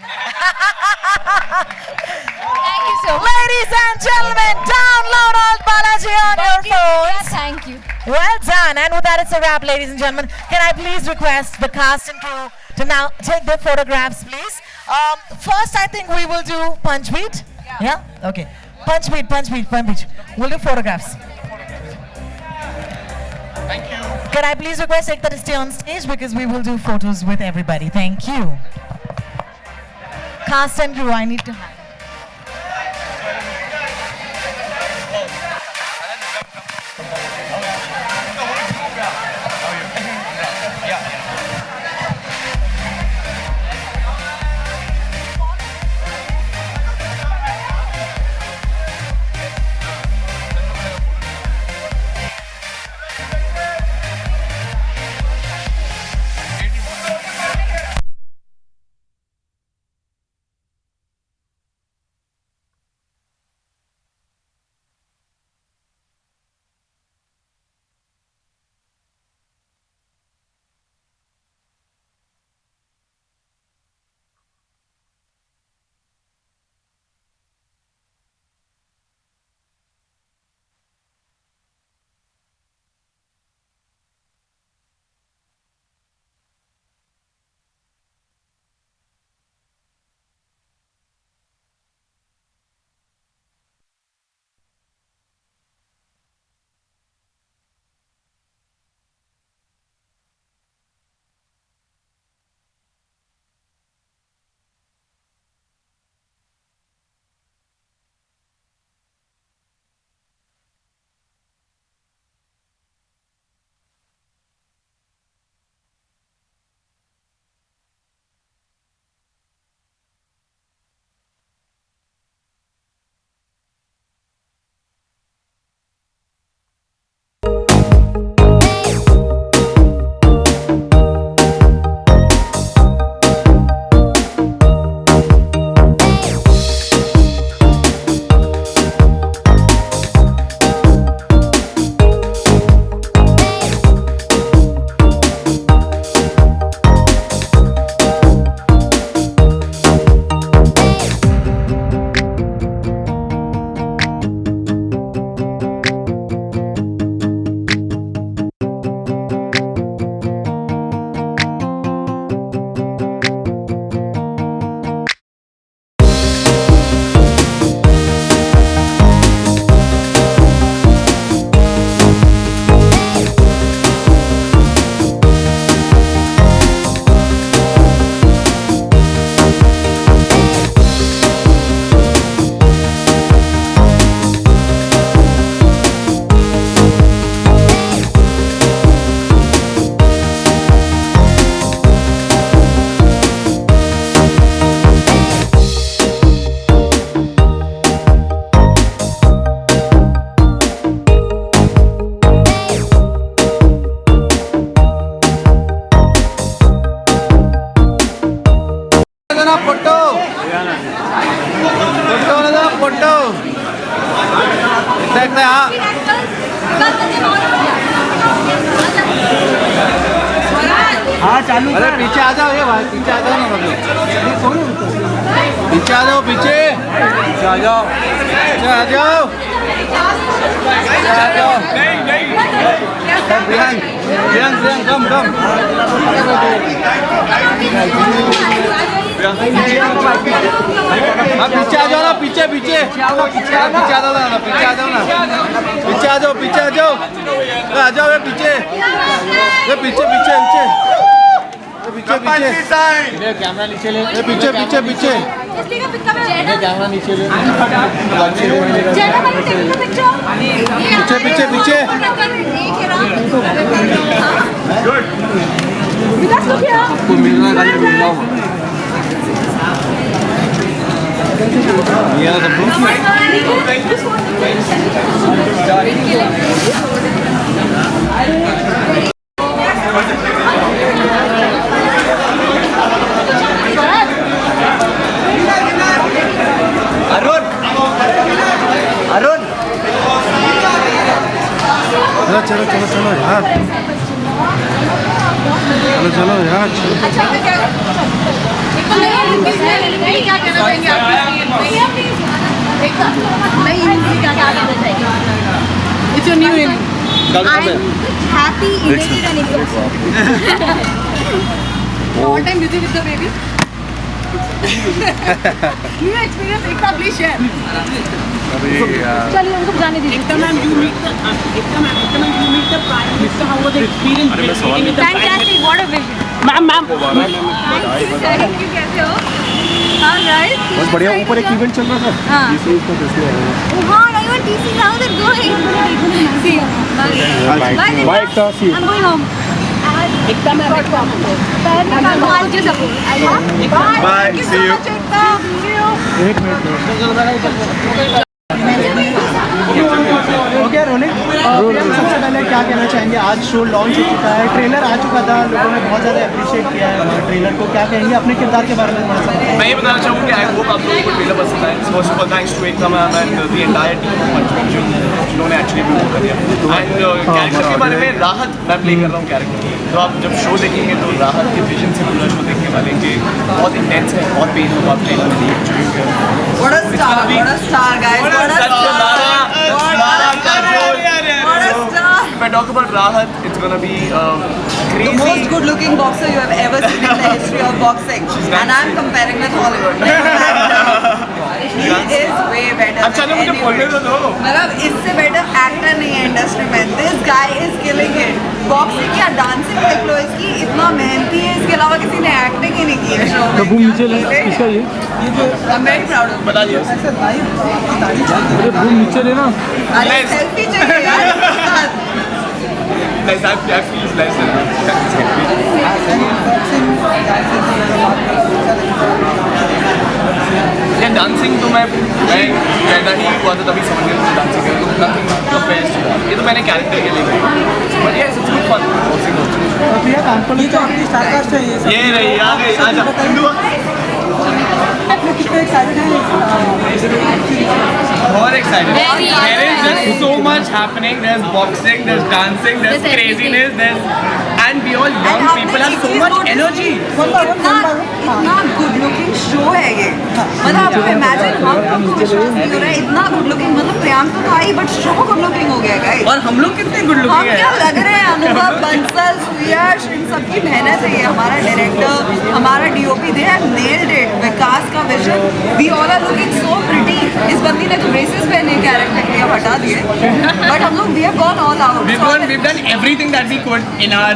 Thank you so much. Ladies and gentlemen, download Alt Balaji on your phones. Thank you. Well done. And with that, it's a wrap, ladies and gentlemen. Can I please request the cast and crew to now take their photographs, please? First, I think we will do punch beat. Yeah? Okay. Punch beat. We'll do photographs. Thank you. Can I please request Ekta to stay on stage because we will do photos with everybody. Thank you. Cast and crew, I need to... हाँ चालू। अरे पीछे आ जाओ, ये भाई पीछे आ जाओ ना, मतलब पीछे आ जाओ, पीछे आ जाओ, पीछे आ जाओ, पीछे आ जाओ। प्रियांक, प्रियांक, प्रियांक, कम कम। आप पीछे आ जाओ ना, पीछे पीछे पीछे आ जाओ ना, पीछे आ जाओ ना, पीछे आ जाओ, पीछे आ जाओ, आ जाओ ये पीछे, ये पीछे पीछे पीछे पीछे पीछे कैमरा नीचे ले, ये पीछे पीछे पीछे कैमरा नीचे ले, पीछे पीछे पीछे। आपको मिलना है, खाली मिल जाओ। ये अरुण, अरुण, चलो चलो चलो यार, चलो चलो यार। क्या कहना चाहेंगे आप? It's your new name. I'm happy, elated and exhausted. All time busy with the baby. New experience, Ekta, please share. चलिए उनको जाने दीजिए। Ekta ma'am, you meet the Prime Minister. How was the experience meeting with the Prime Minister? Fantastic, what a vision. Ma'am, ma'am. Thank you, कैसे हो? हाँ guys. बहुत बढ़िया, ऊपर एक इवेंट चल रहा था। हाँ। हाँ, I want to see how they're going. See you. Bye. Bye, Ekta. See you. I'm going home. Ekta ma'am. I'll just support. Bye. See you. एक मिनट। ओके रोलिंग, सबसे पहले क्या कहना चाहेंगे? आज शो लॉन्च हो चुका है, ट्रेलर आ चुका था, लोगों ने बहुत ज़्यादा अप्रिशिएट किया है हमारे ट्रेलर को। क्या कहेंगे अपने किरदार के बारे में? मैं ये बताना चाहूँगा कि आई होप आप लोगों को ट्रेलर पसंद आए। First of all thanks to Ekta ma'am and the entire team of Panchveer जिन्होंने एक्चुअली भी वो कर दिया। एंड कैरेक्टर के बारे में, राहत मैं प्ले कर रहा हूँ कैरेक्टर, तो आप जब शो देखेंगे तो राहत के विजन से पूरा शो देखने वाले कि बहुत इंटेंस है, बहुत पेन होगा आप ट्रेलर में देख चुके हैं। What a star, what a star guys, what a star. If I talk about Rahat, it's gonna be crazy. The most good looking boxer you have ever seen in the history of boxing. And I'm comparing with Hollywood. He is way better than anyone. मतलब इससे better actor नहीं है industry में. This guy is killing it. Boxing या dancing देख लो इसकी, इतना मेहनती है, इसके अलावा किसी ने एक्टिंग ही नहीं की है शो में. नीचे ले, किसका ये? I'm very proud of him. बता दिया. अरे बूम नीचे लेना. अरे सेल्फी चाहिए यार. Nice, I feel blessed. या डांसिंग तो मैं पैदा ही हुआ था तभी समझ गया मुझे डांसिंग है, तो नथिंग कंपेयर्स टू दैट. ये तो मैंने कैरेक्टर के लिए किया, but yes it's good fun boxing. ये रही आ गई, आजा सिंधु. कितने एक्साइटेड हैं? बहुत excited. There is just so much happening. There's boxing, there's dancing, there's craziness, and we all young people have so much energy. इतना गुड लुकिंग शो है ये. मतलब आपको इमेजिन, हम लोग को विश्वास नहीं हो रहा है, इतना गुड लुकिंग. मतलब प्रियांक तो था ही, बट शो गुड लुकिंग हो गया गाइस. और हम लोग कितने गुड लुकिंग हैं. हम क्या लग रहे हैं, अनुभव बंसल, सुयश, इन सबकी मेहनत है ये. हमारा डायरेक्टर, हमारा DOP, they have nailed it. Vikas का vision, we all are looking so pretty. इस बंदी ने तो ब्रेसेस पहने कैरेक्टर के लिए हटा दिए, बट हम लोग we have gone all out. We've done everything that we could in our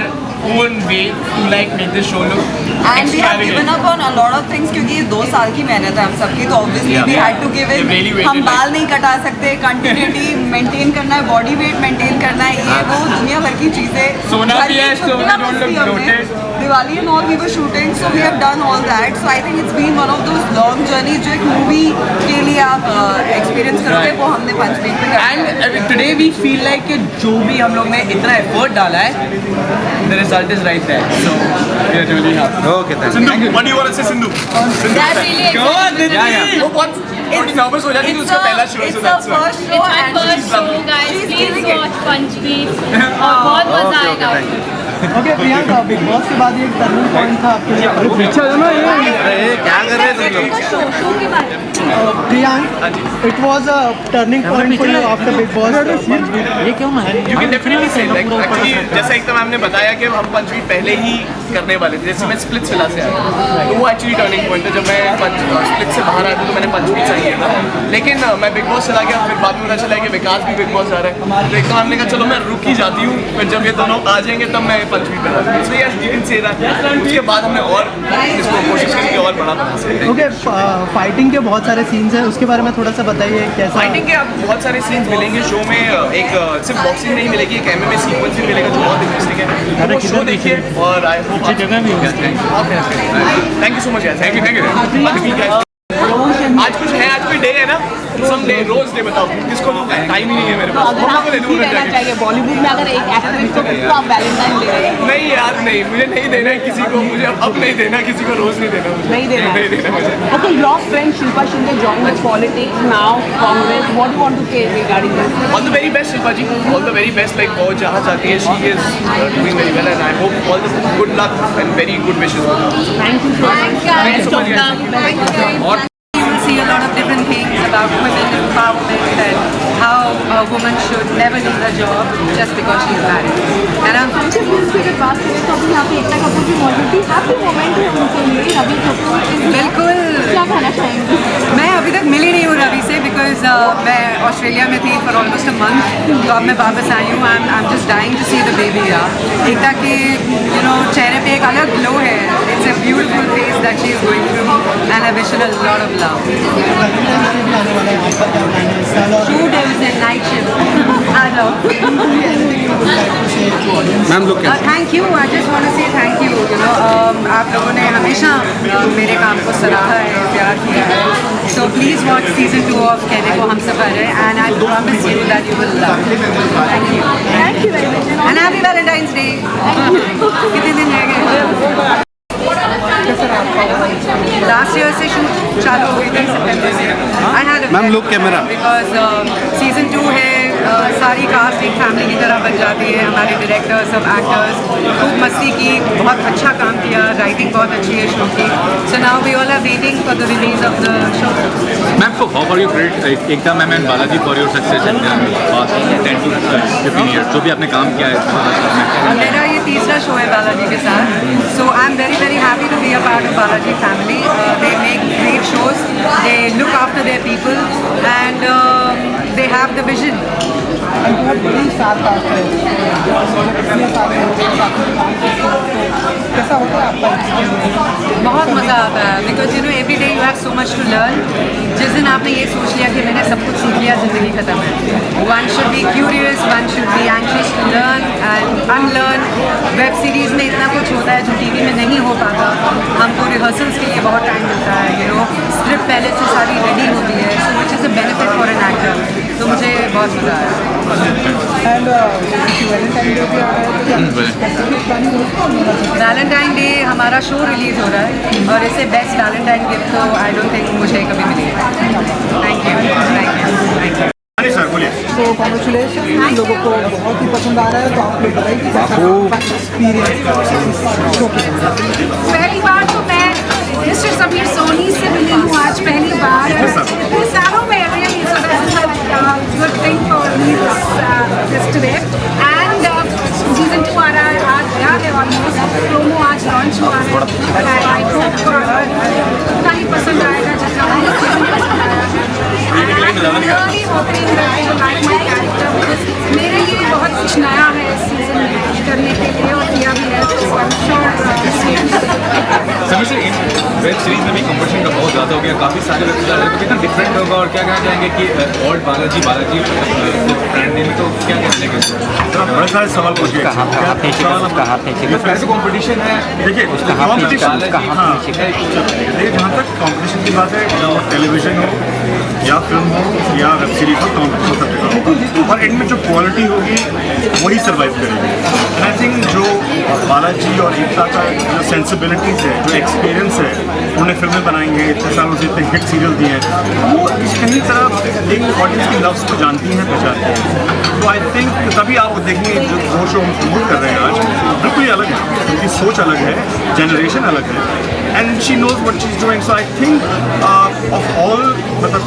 own way to like make this show look and we have given up on a lot of things क्योंकि ये 2 साल की मेहनत है हम सबकी, तो obviously we had to give it. हम बाल नहीं कटा सकते, कंटिन्यूटी मेंटेन करना है, बॉडी वेट मेंटेन करना है, ये वो दुनिया भर की चीजें. सोना भी है, so we don't look bloated. Diwali and all we were shooting, so we have done all that. So I think it's been one of those long journeys जो एक मूवी के लिए आप एक्सपीरियंस करोगे, वो हमने पंचवीर पे किया. And today we feel like कि जो भी हम लोग ने इतना एफर्ट डाला है, the result is right there. So we are really happy. Okay, thank you. Sindhu, what do you want to say, Sindhu? That's really Go on, Didi. Yeah. Oh, what? थोड़ी nervous हो जाती है उसका पहला show, so that's why. It's our first show, guys. Please watch Panchveer. और बहुत मजा आएगा. ओके प्रियंका, बिग बॉस के बाद एक टर्निंग पॉइंट था आपके लिए। पीछे ना ये क्या कर रहे हैं तुम लोग? Priyank, it was a turning point for you after big boss. ये क्यों है? You can definitely say like actually जैसा एक तो मैम ने बताया कि हम पंचवीट पहले ही करने वाले थे, जैसे मैं स्प्लिट्स विला से आया तो वो एक्चुअली टर्निंग पॉइंट था। जब मैं स्प्लिट से बाहर आया था तो मैंने पंचवीट साइन किया था, लेकिन मैं बिग बॉस चला गया। फिर बाद में पता चला कि विकास भी बिग बॉस जा रहा है, तो एक तो हमने कहा चलो मैं रुक ही जाती हूँ, फिर जब ये दोनों आ जाएंगे तब मैं पंचवीट पे जाती हूँ। So yes you can say that. उसके बाद हमने और इसको कोशिश की कि और बड़ा बना सकते। ओके, फाइटिंग के बहुत सारे सीन्स हैं, उसके बारे में थोड़ा सा बताइए कैसा? फाइटिंग के आपको बहुत सारे सीन्स मिलेंगे शो में। एक सिर्फ बॉक्सिंग नहीं मिलेगी, एक MMA सीक्वेंस भी मिलेगा जो बहुत इंटरेस्टिंग है। वो शो देखिए और आई होप जगह भी थैंक यू सो मच यार। Thank you. आज कुछ है, आज कोई डे है ना, समडे रोज डे बताओ किसको दूंगा, टाइम ही नहीं है मेरे पास। अगर आपको नहीं देना चाहिए बॉलीवुड में अगर एक एक्ट्रेस को तो आप वैलेंटाइन डे नहीं यार, नहीं मुझे नहीं देना है किसी को, मुझे अब नहीं देना किसी को, रोज नहीं देना मुझे, नहीं देना मुझे। Okay, your friend Shilpa Shinde joined the politics now, Congress. What do you want to say regarding this? All the very best, Shilpa ji. All the very best. Like वो जहाँ जाती है, she is doing very well, and I hope all the good luck and very good wishes for her. Thank you so much. Thank you so much, guys. और You will see a lot of different things about women empowerment and how a woman should never leave her job just because she's married. है ना? अगर बात करें तो अभी यहाँ पे एकता कपूर की मौजूद थी, हैप्पी मोमेंट है उनके लिए रवि कपूर। बिल्कुल। क्या कहना चाहेंगे? मैं अभी तक मिली नहीं हूँ रवि से बिकॉज मैं ऑस्ट्रेलिया में थी फॉर ऑलमोस्ट अ मंथ, तो अब मैं वापस आई हूँ। I am just dying to see the baby. Ekta के चेहरे पे एक अलग ग्लो है। It's a beautiful face that she is going through and I wish her a lot of love. Shoot है उसे नाइट शिफ्ट। आ जाओ। मैम लोग thank you. I just want to say thank you. आप लोगों ने हमेशा मेरे काम को सराहा है, प्यार किया है। So please watch season 2 of कहने को हम सफर है, and I promise you that you will love it. Thank you. Thank you very much. And happy Valentine's Day. कितने दिन रह गए? लास्ट ईयर से शूट चालू हो गई थी सितंबर से। आई हैड मैम लोग कैमरा बिकॉज सीजन 2 है, सारी कास्ट एक फैमिली की तरह बन जाती है। हमारे डायरेक्टर सब एक्टर्स खूब मस्ती की, बहुत अच्छा काम किया, राइटिंग बहुत अच्छी है शो की। So now we all are waiting for the release of the show. Ma'am, so how are you great Ekta ma'am and Balaji for your success in the past 10 to 15 years? जो भी आपने काम किया है मेरा ये तीसरा शो है बालाजी के साथ। So I am very very happy to be a part of Balaji family. They make great shows, they look after their people and they have the vision. बहुत बड़ी साथ है, कैसा होता है आपका? बहुत मज़ा आता है because every day you have so much to learn. जिस दिन आपने ये सोच लिया कि मैंने सब कुछ सीख लिया, ज़िंदगी ख़त्म है। One should be curious, one should be anxious to learn and unlearn. Web series में इतना कुछ होता है जो टीवी में नहीं हो पाता। हमको रिहर्सल्स के लिए बहुत टाइम मिलता है, स्क्रिप्ट पहले से सारी रेडी होती है, so which is a benefit for an actor. तो मुझे बहुत मज़ा आया। वैलेंटाइन डे हमारा शो रिलीज हो रहा है और इससे बेस्ट वैलेंटाइन गिफ्ट तो आई डोंट थिंक मुझे कभी मिलेगा। Thank you, thank you, thank you. Sir बोलिए। तो कॉन्ग्रेचुलेशन, लोगों को बहुत ही पसंद आ रहा है, तो आप लोग बताइए कि कैसा एक्सपीरियंस शो के। पहली बार तो मैं मिस्टर समीर सोनी से मिली हूँ आज पहली बार। इतने सालों में really good thing for me this today. And season 2 आ रहा है, आज गया है ऑलमोस्ट, प्रोमो आज लॉन्च हुआ है। आई होप उतना ही पसंद आएगा जितना मुझे सीजन पसंद आया है। Really hoping that you like my character because मेरे लिए बहुत कुछ नया है इस सीजन में करने के लिए और किया भी है। तो I am sure sir in web series में भी कंपटीशन का बहुत ज़्यादा हो गया, काफ़ी सारे वेब सीरीज तो कितना डिफरेंट होगा और क्या कहना चाहेंगे कि ओल्ड बालाजी ब्रांड नेम तो क्या कहना चाहेंगे? बड़े सारे सवाल पूछिए। कैसे कॉम्पिटिशन है? देखिए जहाँ तक कॉम्पिटिशन की बात है, टेलीविजन हो या फिल्म हो या वेब सीरीज हो, कॉम्पिटिशन सब जगह होगा और इनमें जो क्वालिटी होगी वही सर्वाइव करेगी। एंड आई थिंक जो बालाजी और एकता का जो सेंसिबिलिटीज़ है, जो एक्सपीरियंस है, उन्होंने फिल्में बनाएंगे, इतने सालों से इतने हिट सीरियल दिए हैं, वो कहीं तरह एक ऑडियंस की लव्स को जानती हैं, पहचानती हैं। तो आई थिंक तभी आप देखेंगे जो शो हम प्रमोट कर रहे हैं आज, बिल्कुल थोड़ी अलग है, उनकी सोच अलग है, जनरेशन अलग है, and she knows what she is doing. So I think of all, मतलब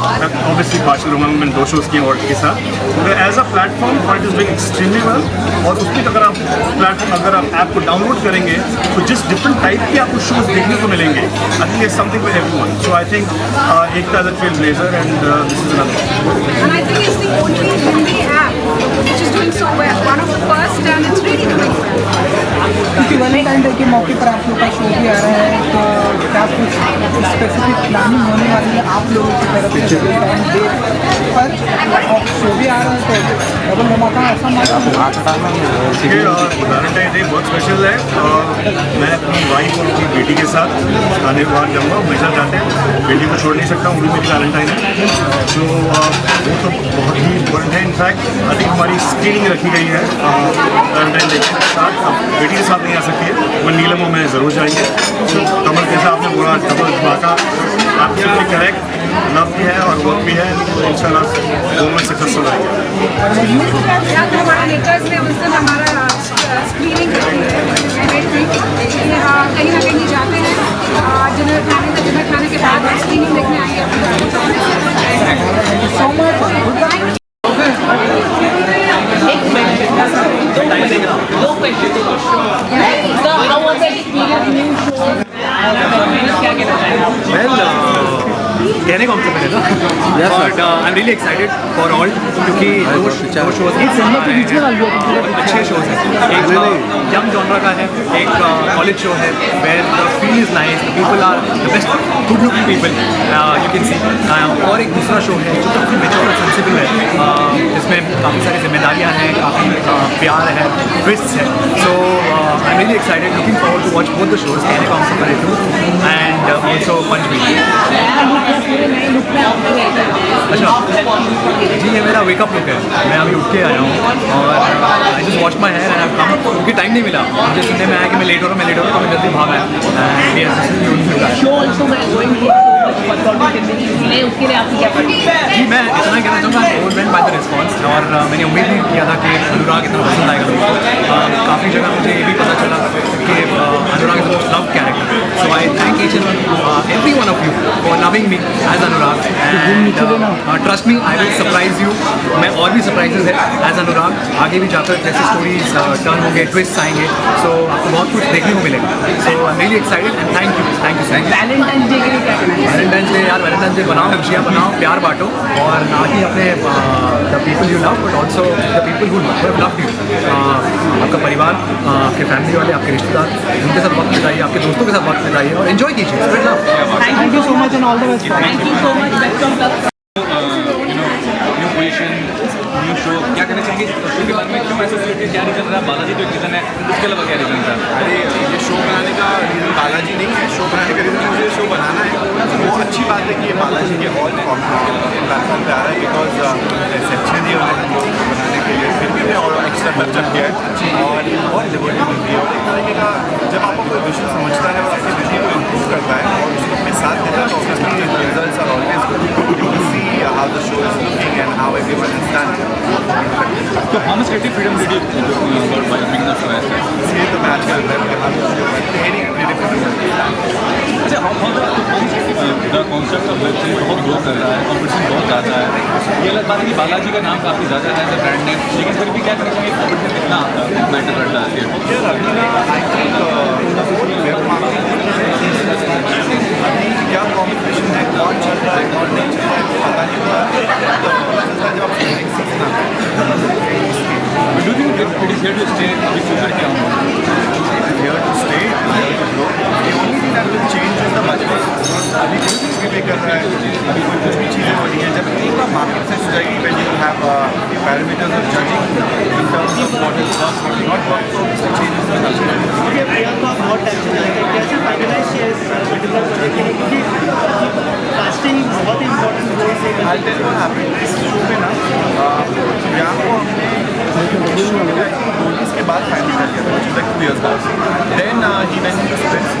ऑब्वियसली पार्शल रूमा में मैंने 2 शोज़ किए और के साथ, as a platform it is doing extremely well. और उसमें अगर आप प्लेटफॉर्म, अगर आप ऐप को डाउनलोड करेंगे तो जिस डिफरेंट टाइप के आपको शोज़ देखने को मिलेंगे, I think is something for everyone. So I think Ekta is a trail blazer and this is another. And I think it's the only Hindi app which is doing so well. One of the first, and it's really doing well. क्योंकि Valentine Day के मौके पर आप लोग का show भी आ रहा है, तो क्या कुछ स्पेसिफिक प्लानिंग होने वाली है आप लोगों की तरफ से वैलेंटाइन डे पर? और शो भी आ रहा है तो डबल धमाका ऐसा वैलेंटाइन डे बहुत स्पेशल है. मैं अपनी वाइफ और अपनी बेटी के साथ खाने बाहर जाऊँगा, हमेशा जाते हैं, बेटी को छोड़ नहीं सकता हूँ, वो भी मेरी वैलेंटाइन है. तो वो तो बहुत ही इम्पोर्टेंट है. इनफैक्ट आई थिंक हमारी स्क्रीनिंग रखी गई है वैलेंटाइन डे के साथ. बेटी के साथ नहीं आ सकती है, वो नीलम में ज़रूर जाएंगे. तो कमल जैसा आपने बोला, डबल धमाका, एब्सोल्युटली करेक्ट. लव भी है और वर्क भी है, तो इंशाल्लाह दोनों सक्सेसफुल रहेंगे. हमारे लेटर्स ने उस दिन हमारा स्क्रीनिंग रखी है. हाँ, कहीं ना कहीं जाते हैं डिनर खाने के बाद स्क्रीनिंग देखने आएंगे. So much. कहने को हमसे पहले ना, but I am really excited for all, क्योंकि दो शोज़ अच्छे शोज़ हैं. एक यंग जॉनरा का है, एक कॉलेज शो है where the feel is nice, the people are the best good looking people you can see. और एक दूसरा शो है जो काफ़ी मेच्योर और सेंसिटिव है, जिसमें काफ़ी सारी जिम्मेदारियाँ हैं, काफ़ी प्यार है, ट्विस्ट्स है. So I am really excited, looking forward to watch both the shows, कहने को हमसे पहले टू एंड ऑल्सो पंचमीत. अच्छा जी, ये मेरा वेकअप लुक है. मैं अभी उठ के आया हूँ और I just wash my hair and I come, क्योंकि टाइम नहीं मिला मुझे. सुनने में आया कि मैं लेट हो रहा हूँ, तो मैं जल्दी भाग आया. जी, मैं इतना कहना चाहूँगा, ओवरवेल्म्ड बाय द रिस्पॉन्स. और मैंने उम्मीद नहीं किया था कि अनुराग इतना पसंद आएगा लोगों को. काफ़ी जगह मुझे ये भी पता चला कि Anurag is most love character. So I thank each and every one of you for loving me as Anurag. And trust me, I will surprise you. मैं और भी सरप्राइजेज है एज अनुराग. आगे भी जाकर जैसे स्टोरीज टर्न होंगे, ट्विस्ट आएंगे, सो आपको बहुत कुछ देखने को मिलेगा. So I am really excited and thank you so much. Valentine Day के लिए क्या करेंगे? वैलेंटाइन डे यार, वैलेंटाइन डे बनाओ, खुशियाँ बनाओ, प्यार बांटो, और ना ही अपने the people you love but also the people who love you. आपका परिवार, आपके फैमिली वाले, आपके रिश्तेदार, उनके साथ वक्त बिताइए, आपके दोस्तों के साथ वक्त बिताइए और एंजॉय कीजिए. Spread love. Thank you so much and all the best. Thank you so much. Best of luck. New position, new show, क्या कहना चाहेंगे शो के बारे में? क्यों ऐसा सोचिए, क्या रीज़न रहा? बालाजी तो एक रीज़न है, उसके अलावा क्या रीज़न था? अरे ये शो बनाने का रीज़न बालाजी नहीं है. शो बनाने का रीज़न मुझे शो बनाना है. वो अच्छी बात है कि ये बालाजी के ऑल प्लेटफॉर्म पे आ रहा है, बिकॉज रिसेप्शन ही बनाने के लिए फिर भी और एक्स्ट्रा खर्चा किया है और बहुत लिबर्टी मिलती है. और एक तरीके का जब आपको कोई विषय समझता है और अपनी विजय को इम्प्रूव करता है और उसको अपने साथ देता है, तो obviously results are always good. You will see how the show is looking and how everyone is done. तो how much creative freedom did you got by making the show? ये तो मैं आजकल अच्छा, the concept of web series बहुत grow कर रहा है, कॉम्पिटिशन बहुत ज़्यादा है. ये अलग बात है कि बालाजी का नाम काफ़ी ज़्यादा है एज अ ब्रांड नेम, लेकिन फिर भी क्या करें कि कॉम्पिटिशन कितना आता है, मैटर करता है. क्या कॉम्पिटिशन है, कौन चल रहा है, कौन नहीं चल रहा है, पता नहीं हुआ. जब आप नेक्स्ट सीजन आता है. Do you think it is here to stay? अभी फ्यूचर क्या होगा? Here to stay, here to grow. The only thing that will change is the budget. अभी कुछ भी पे कर रहा है, अभी कोई कुछ भी चीज़ें हो रही हैं. जब एक बार मार्केट सेट हो जाएगी, when you will have parameters of judging in terms of what is work, what is not work, so this changes the culture. मुझे प्रियंका बहुत टेंशन लगे कैसे फाइनलाइज किया इस पर्टिकुलर प्रोजेक्ट के लिए, क्योंकि कास्टिंग बहुत इंपॉर्टेंट रोल से. I'll tell you what happened. इस शो पे ना यहाँ को हमने इसके बाद फाइनल कर दिया था, which is like 2 years back. Then he went into Spritz.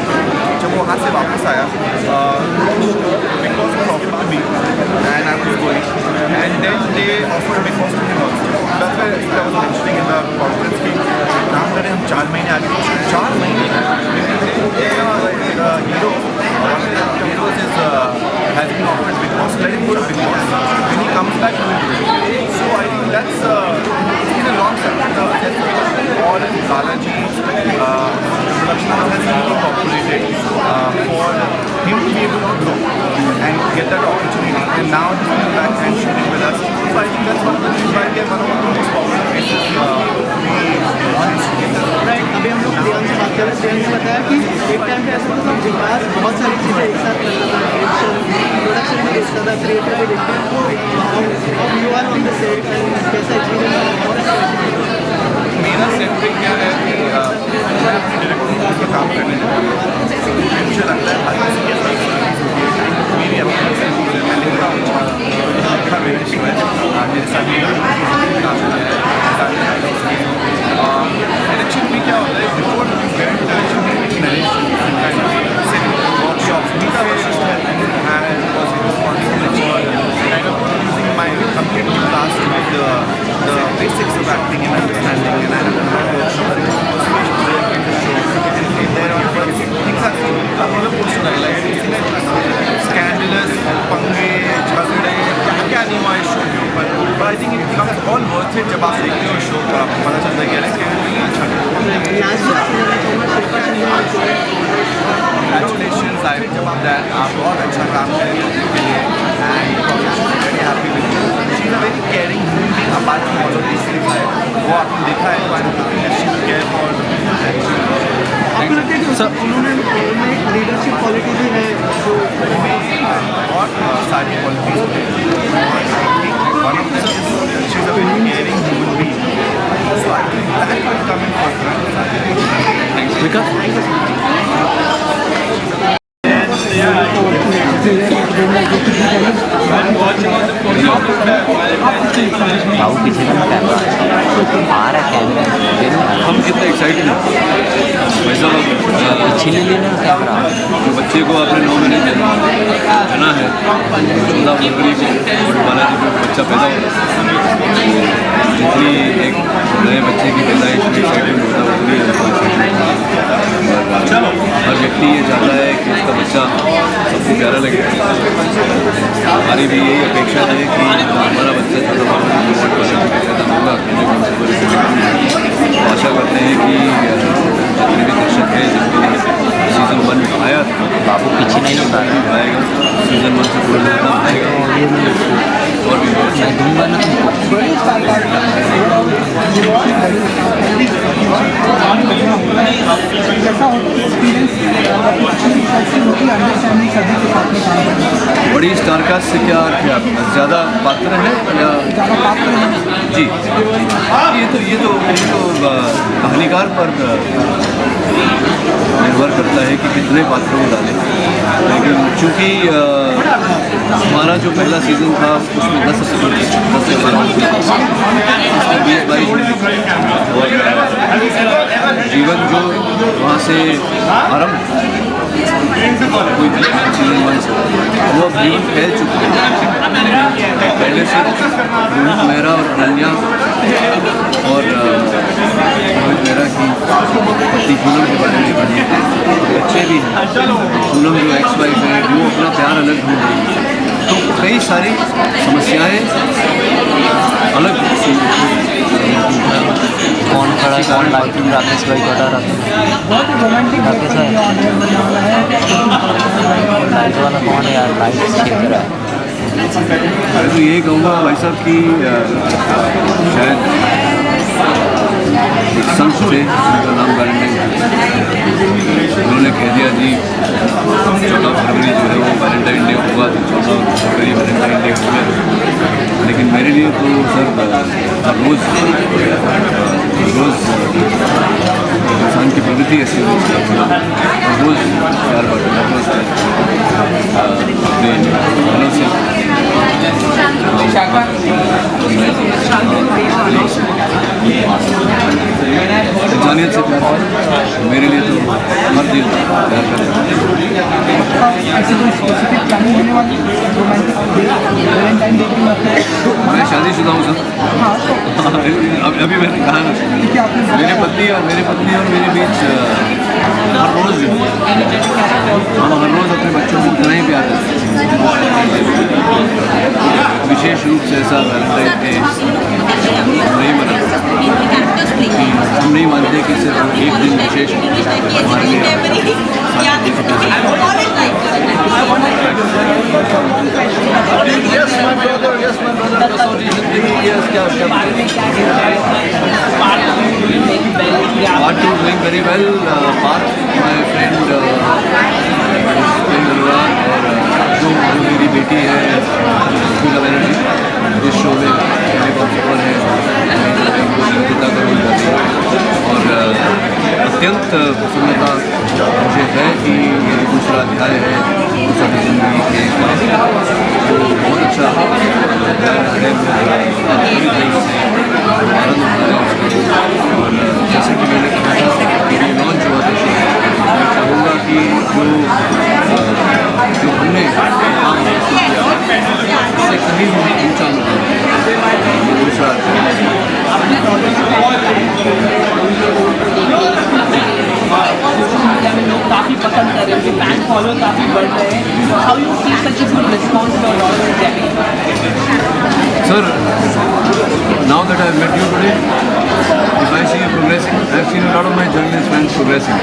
जब वो वहाँ से वापस आया, Big Boss was offered to me and I was going, and then they offered Big Boss to him also. That's why that was mentioning in the conference कि काम करें हम 4 महीने आगे, 4 Balaji, production house has really cooperated for him to be able to grow and get that opportunity. And now he's coming back and shooting with us. So I think that's one of the reasons why we are one of the most popular faces. Right, अभी हम लोग प्रियांक से बात कर रहे हैं। प्रियांक ने बताया कि एक टाइम पे ऐसा था विकास बहुत सारी चीज़ें एक साथ करता था, एडिशन प्रोडक्शन भी देखता था, क्रिएटर भी देखते हैं। अब you are on the set and कैसा एक्सपीरियंस और मेरा सेट पे क्या है कि मैं अपने डायरेक्टर को काम करने जाता हूँ। मुझे लगता है हर किसी के साथ मेरी अपनी सेट है, मैं लिख रहा हूँ मेरे शो है, मेरे साथ डायरेक्शन में क्या होता है, before you get narration workshops Mita Vashisht and was responsible for kind of using my complete class with the basics of acting and understanding, and I have a lot of workshops there are things are another post like scandalous, पंगे, झगड़े, क्या नहीं हुआ इस show के ऊपर, but I think it becomes all worth it जब आप देखते हो शो को, आपको पता चलता है कि congratulations, I जब आप बहुत अच्छा काम करेंगे के लिए and very happy with you. She's a very caring human being apart from all of these things. वो आपने देखा है, तो I'm looking at she care for आपको लगता है कि उन्होंने एक लीडरशिप क्वालिटी भी है जो बहुत सारी qualities one of them is she's a very caring human being, so I think that will come in front. Thanks Vikas. बाबू पीछे का कैमरा आ रहा है, कैमरा हम कितना एक्साइटेड हैं भाई साहब, पीछे ले लेना कैमरा। जो बच्चे को आपने 9 महीने जाना है, 14 फरवरी को बालाजी में बच्चा पैदा होगा, जितनी एक नए बच्चे की पैदाइश में एक्साइटमेंट होता है उतनी हर व्यक्ति ये चाहता है कि उसका बच्चा सबको प्यारा लगे। हमारी भी यही अपेक्षा है कि हमारा बच्चा ज़्यादा होगा, आशा करते हैं कि जितने भी दर्शक हैं जिनके सीज़न 1 आया था, बाबू पीछे नहीं होता आएगा सीज़न 1 से पूरा ज़्यादा आएगा और भी मैं दूंगा ना बड़ी स्टारकास्ट से क्या अर्थ है, आप ज़्यादा पात्र हैं या जी, ये तो कहानीकार पर निर्भर करता है कि कितने पात्रों को डालें, लेकिन चूँकि हमारा जो पहला सीज़न था उसमें 10 से 20-22 और जीवन जो वहाँ से आरंभ कोई सीज़न 1 से वो अब जीवन फैल चुका है। पहले से रोहित मेहरा और अनन्या और रोहित मेहरा की पति पूनम के बारे में बने बच्चे भी हैं, पूनम जो एक्स वाइफ है वो अपना प्यार अलग ढूंढ रही है, तो कई सारी समस्याएं अलग कौन खड़ा है, कौन लाइटिंग, राकेश भाई बता रहा था राकेश भाई लाइट वाला कौन है यार, लाइट छेक रहा है। मैं तो यही कहूँगा भाई साहब कि शायद एक संत थे उनका नाम वैलेंटाइन, उन्होंने कह दिया जी 14 फरवरी जो है वो वैलेंटाइन डे होगा, तो 14 फरवरी वैलेंटाइन डे हो गया, लेकिन मेरे लिए तो सर हर रोज़ इंसान की प्रवृत्ति ऐसी होती है, हर रोज़ प्यार बांटना, हर रोज़ अपने घरों से इंसानियत से प्यार मेरे लिए तो हर दिन प्यार करता मैं शादीशुदा हूँ सर। अभी मैंने कहा ना, मेरे पत्नी और मेरे बीच हर रोज़ हम हर रोज़ अपने बच्चों को उतना ही प्यार करते हैं। विशेष रूप से ऐसा वैलेंटाइन डे नहीं मनाते, हम हम नहीं मानते कि सिर्फ एक दिन विशेष हमारे लिए Yes, my brother, कसौटी जिंदगी, yes, क्या Part 2 doing very well. Part my friend और जो मेरी बेटी है फुल ऑफ एनर्जी इस शो में मेरे बहुत सफल है पिता का रोल कर रही है और अत्यंत प्रसन्नता मुझे है कि ये दूसरा अध्याय है दूसरा जिंदगी के तो बहुत अच्छा और जैसे कि मैंने कहा था कि ये लॉन्च हुआ था मैं चाहूँगा कि जो हमने काम किया उससे कहीं भी ऊँचा दूसरा लोग काफ़ी पसंद कर रहे हैं, फैन फॉलो काफ़ी बढ़ रहे हैं. How you see such a good response for Lawrence Jamie? Sir, now that I've met you today, if I see you progressing, I've seen a lot of my journalist friends progressing,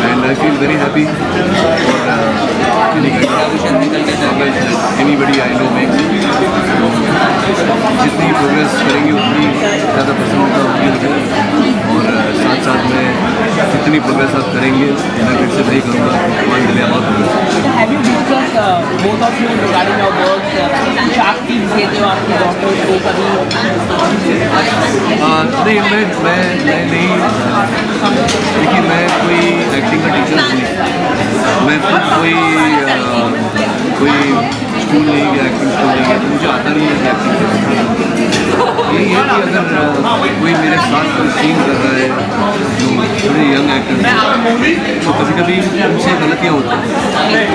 and I feel very happy for any progress that anybody I know makes. जितनी progress करेंगे उतनी ज़्यादा प्रसन्नता होगी मुझे और साथ साथ में जितनी प्रोग्रेस आप करेंगे मैं फिर से वही करूँगा भगवान के लिए बहुत progress. Have you discussed both of you regarding your works? Shark team के जो आपकी डॉक्टर को कभी नहीं मैं नहीं देखिए मैं कोई एक्टिंग का टीचर नहीं मैं तो कोई स्कूल नहीं गया एक्टिंग स्कूल नहीं गया मुझे आता नहीं है एक्टिंग यही है कि अगर कोई मेरे साथ कोई सीन कर रहा है जो थोड़े यंग एक्टर तो कभी कभी उनसे गलतियाँ होती हैं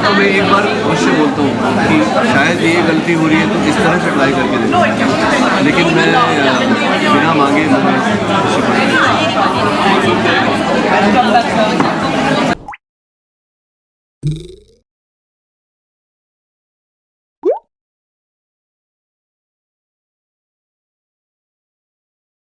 तो मैं एक बार अवश्य बोलता हूँ कि शायद ये गलती हो रही है तो इस तरह से ट्राई करके देखूँ लेकिन मैं बिना मांगे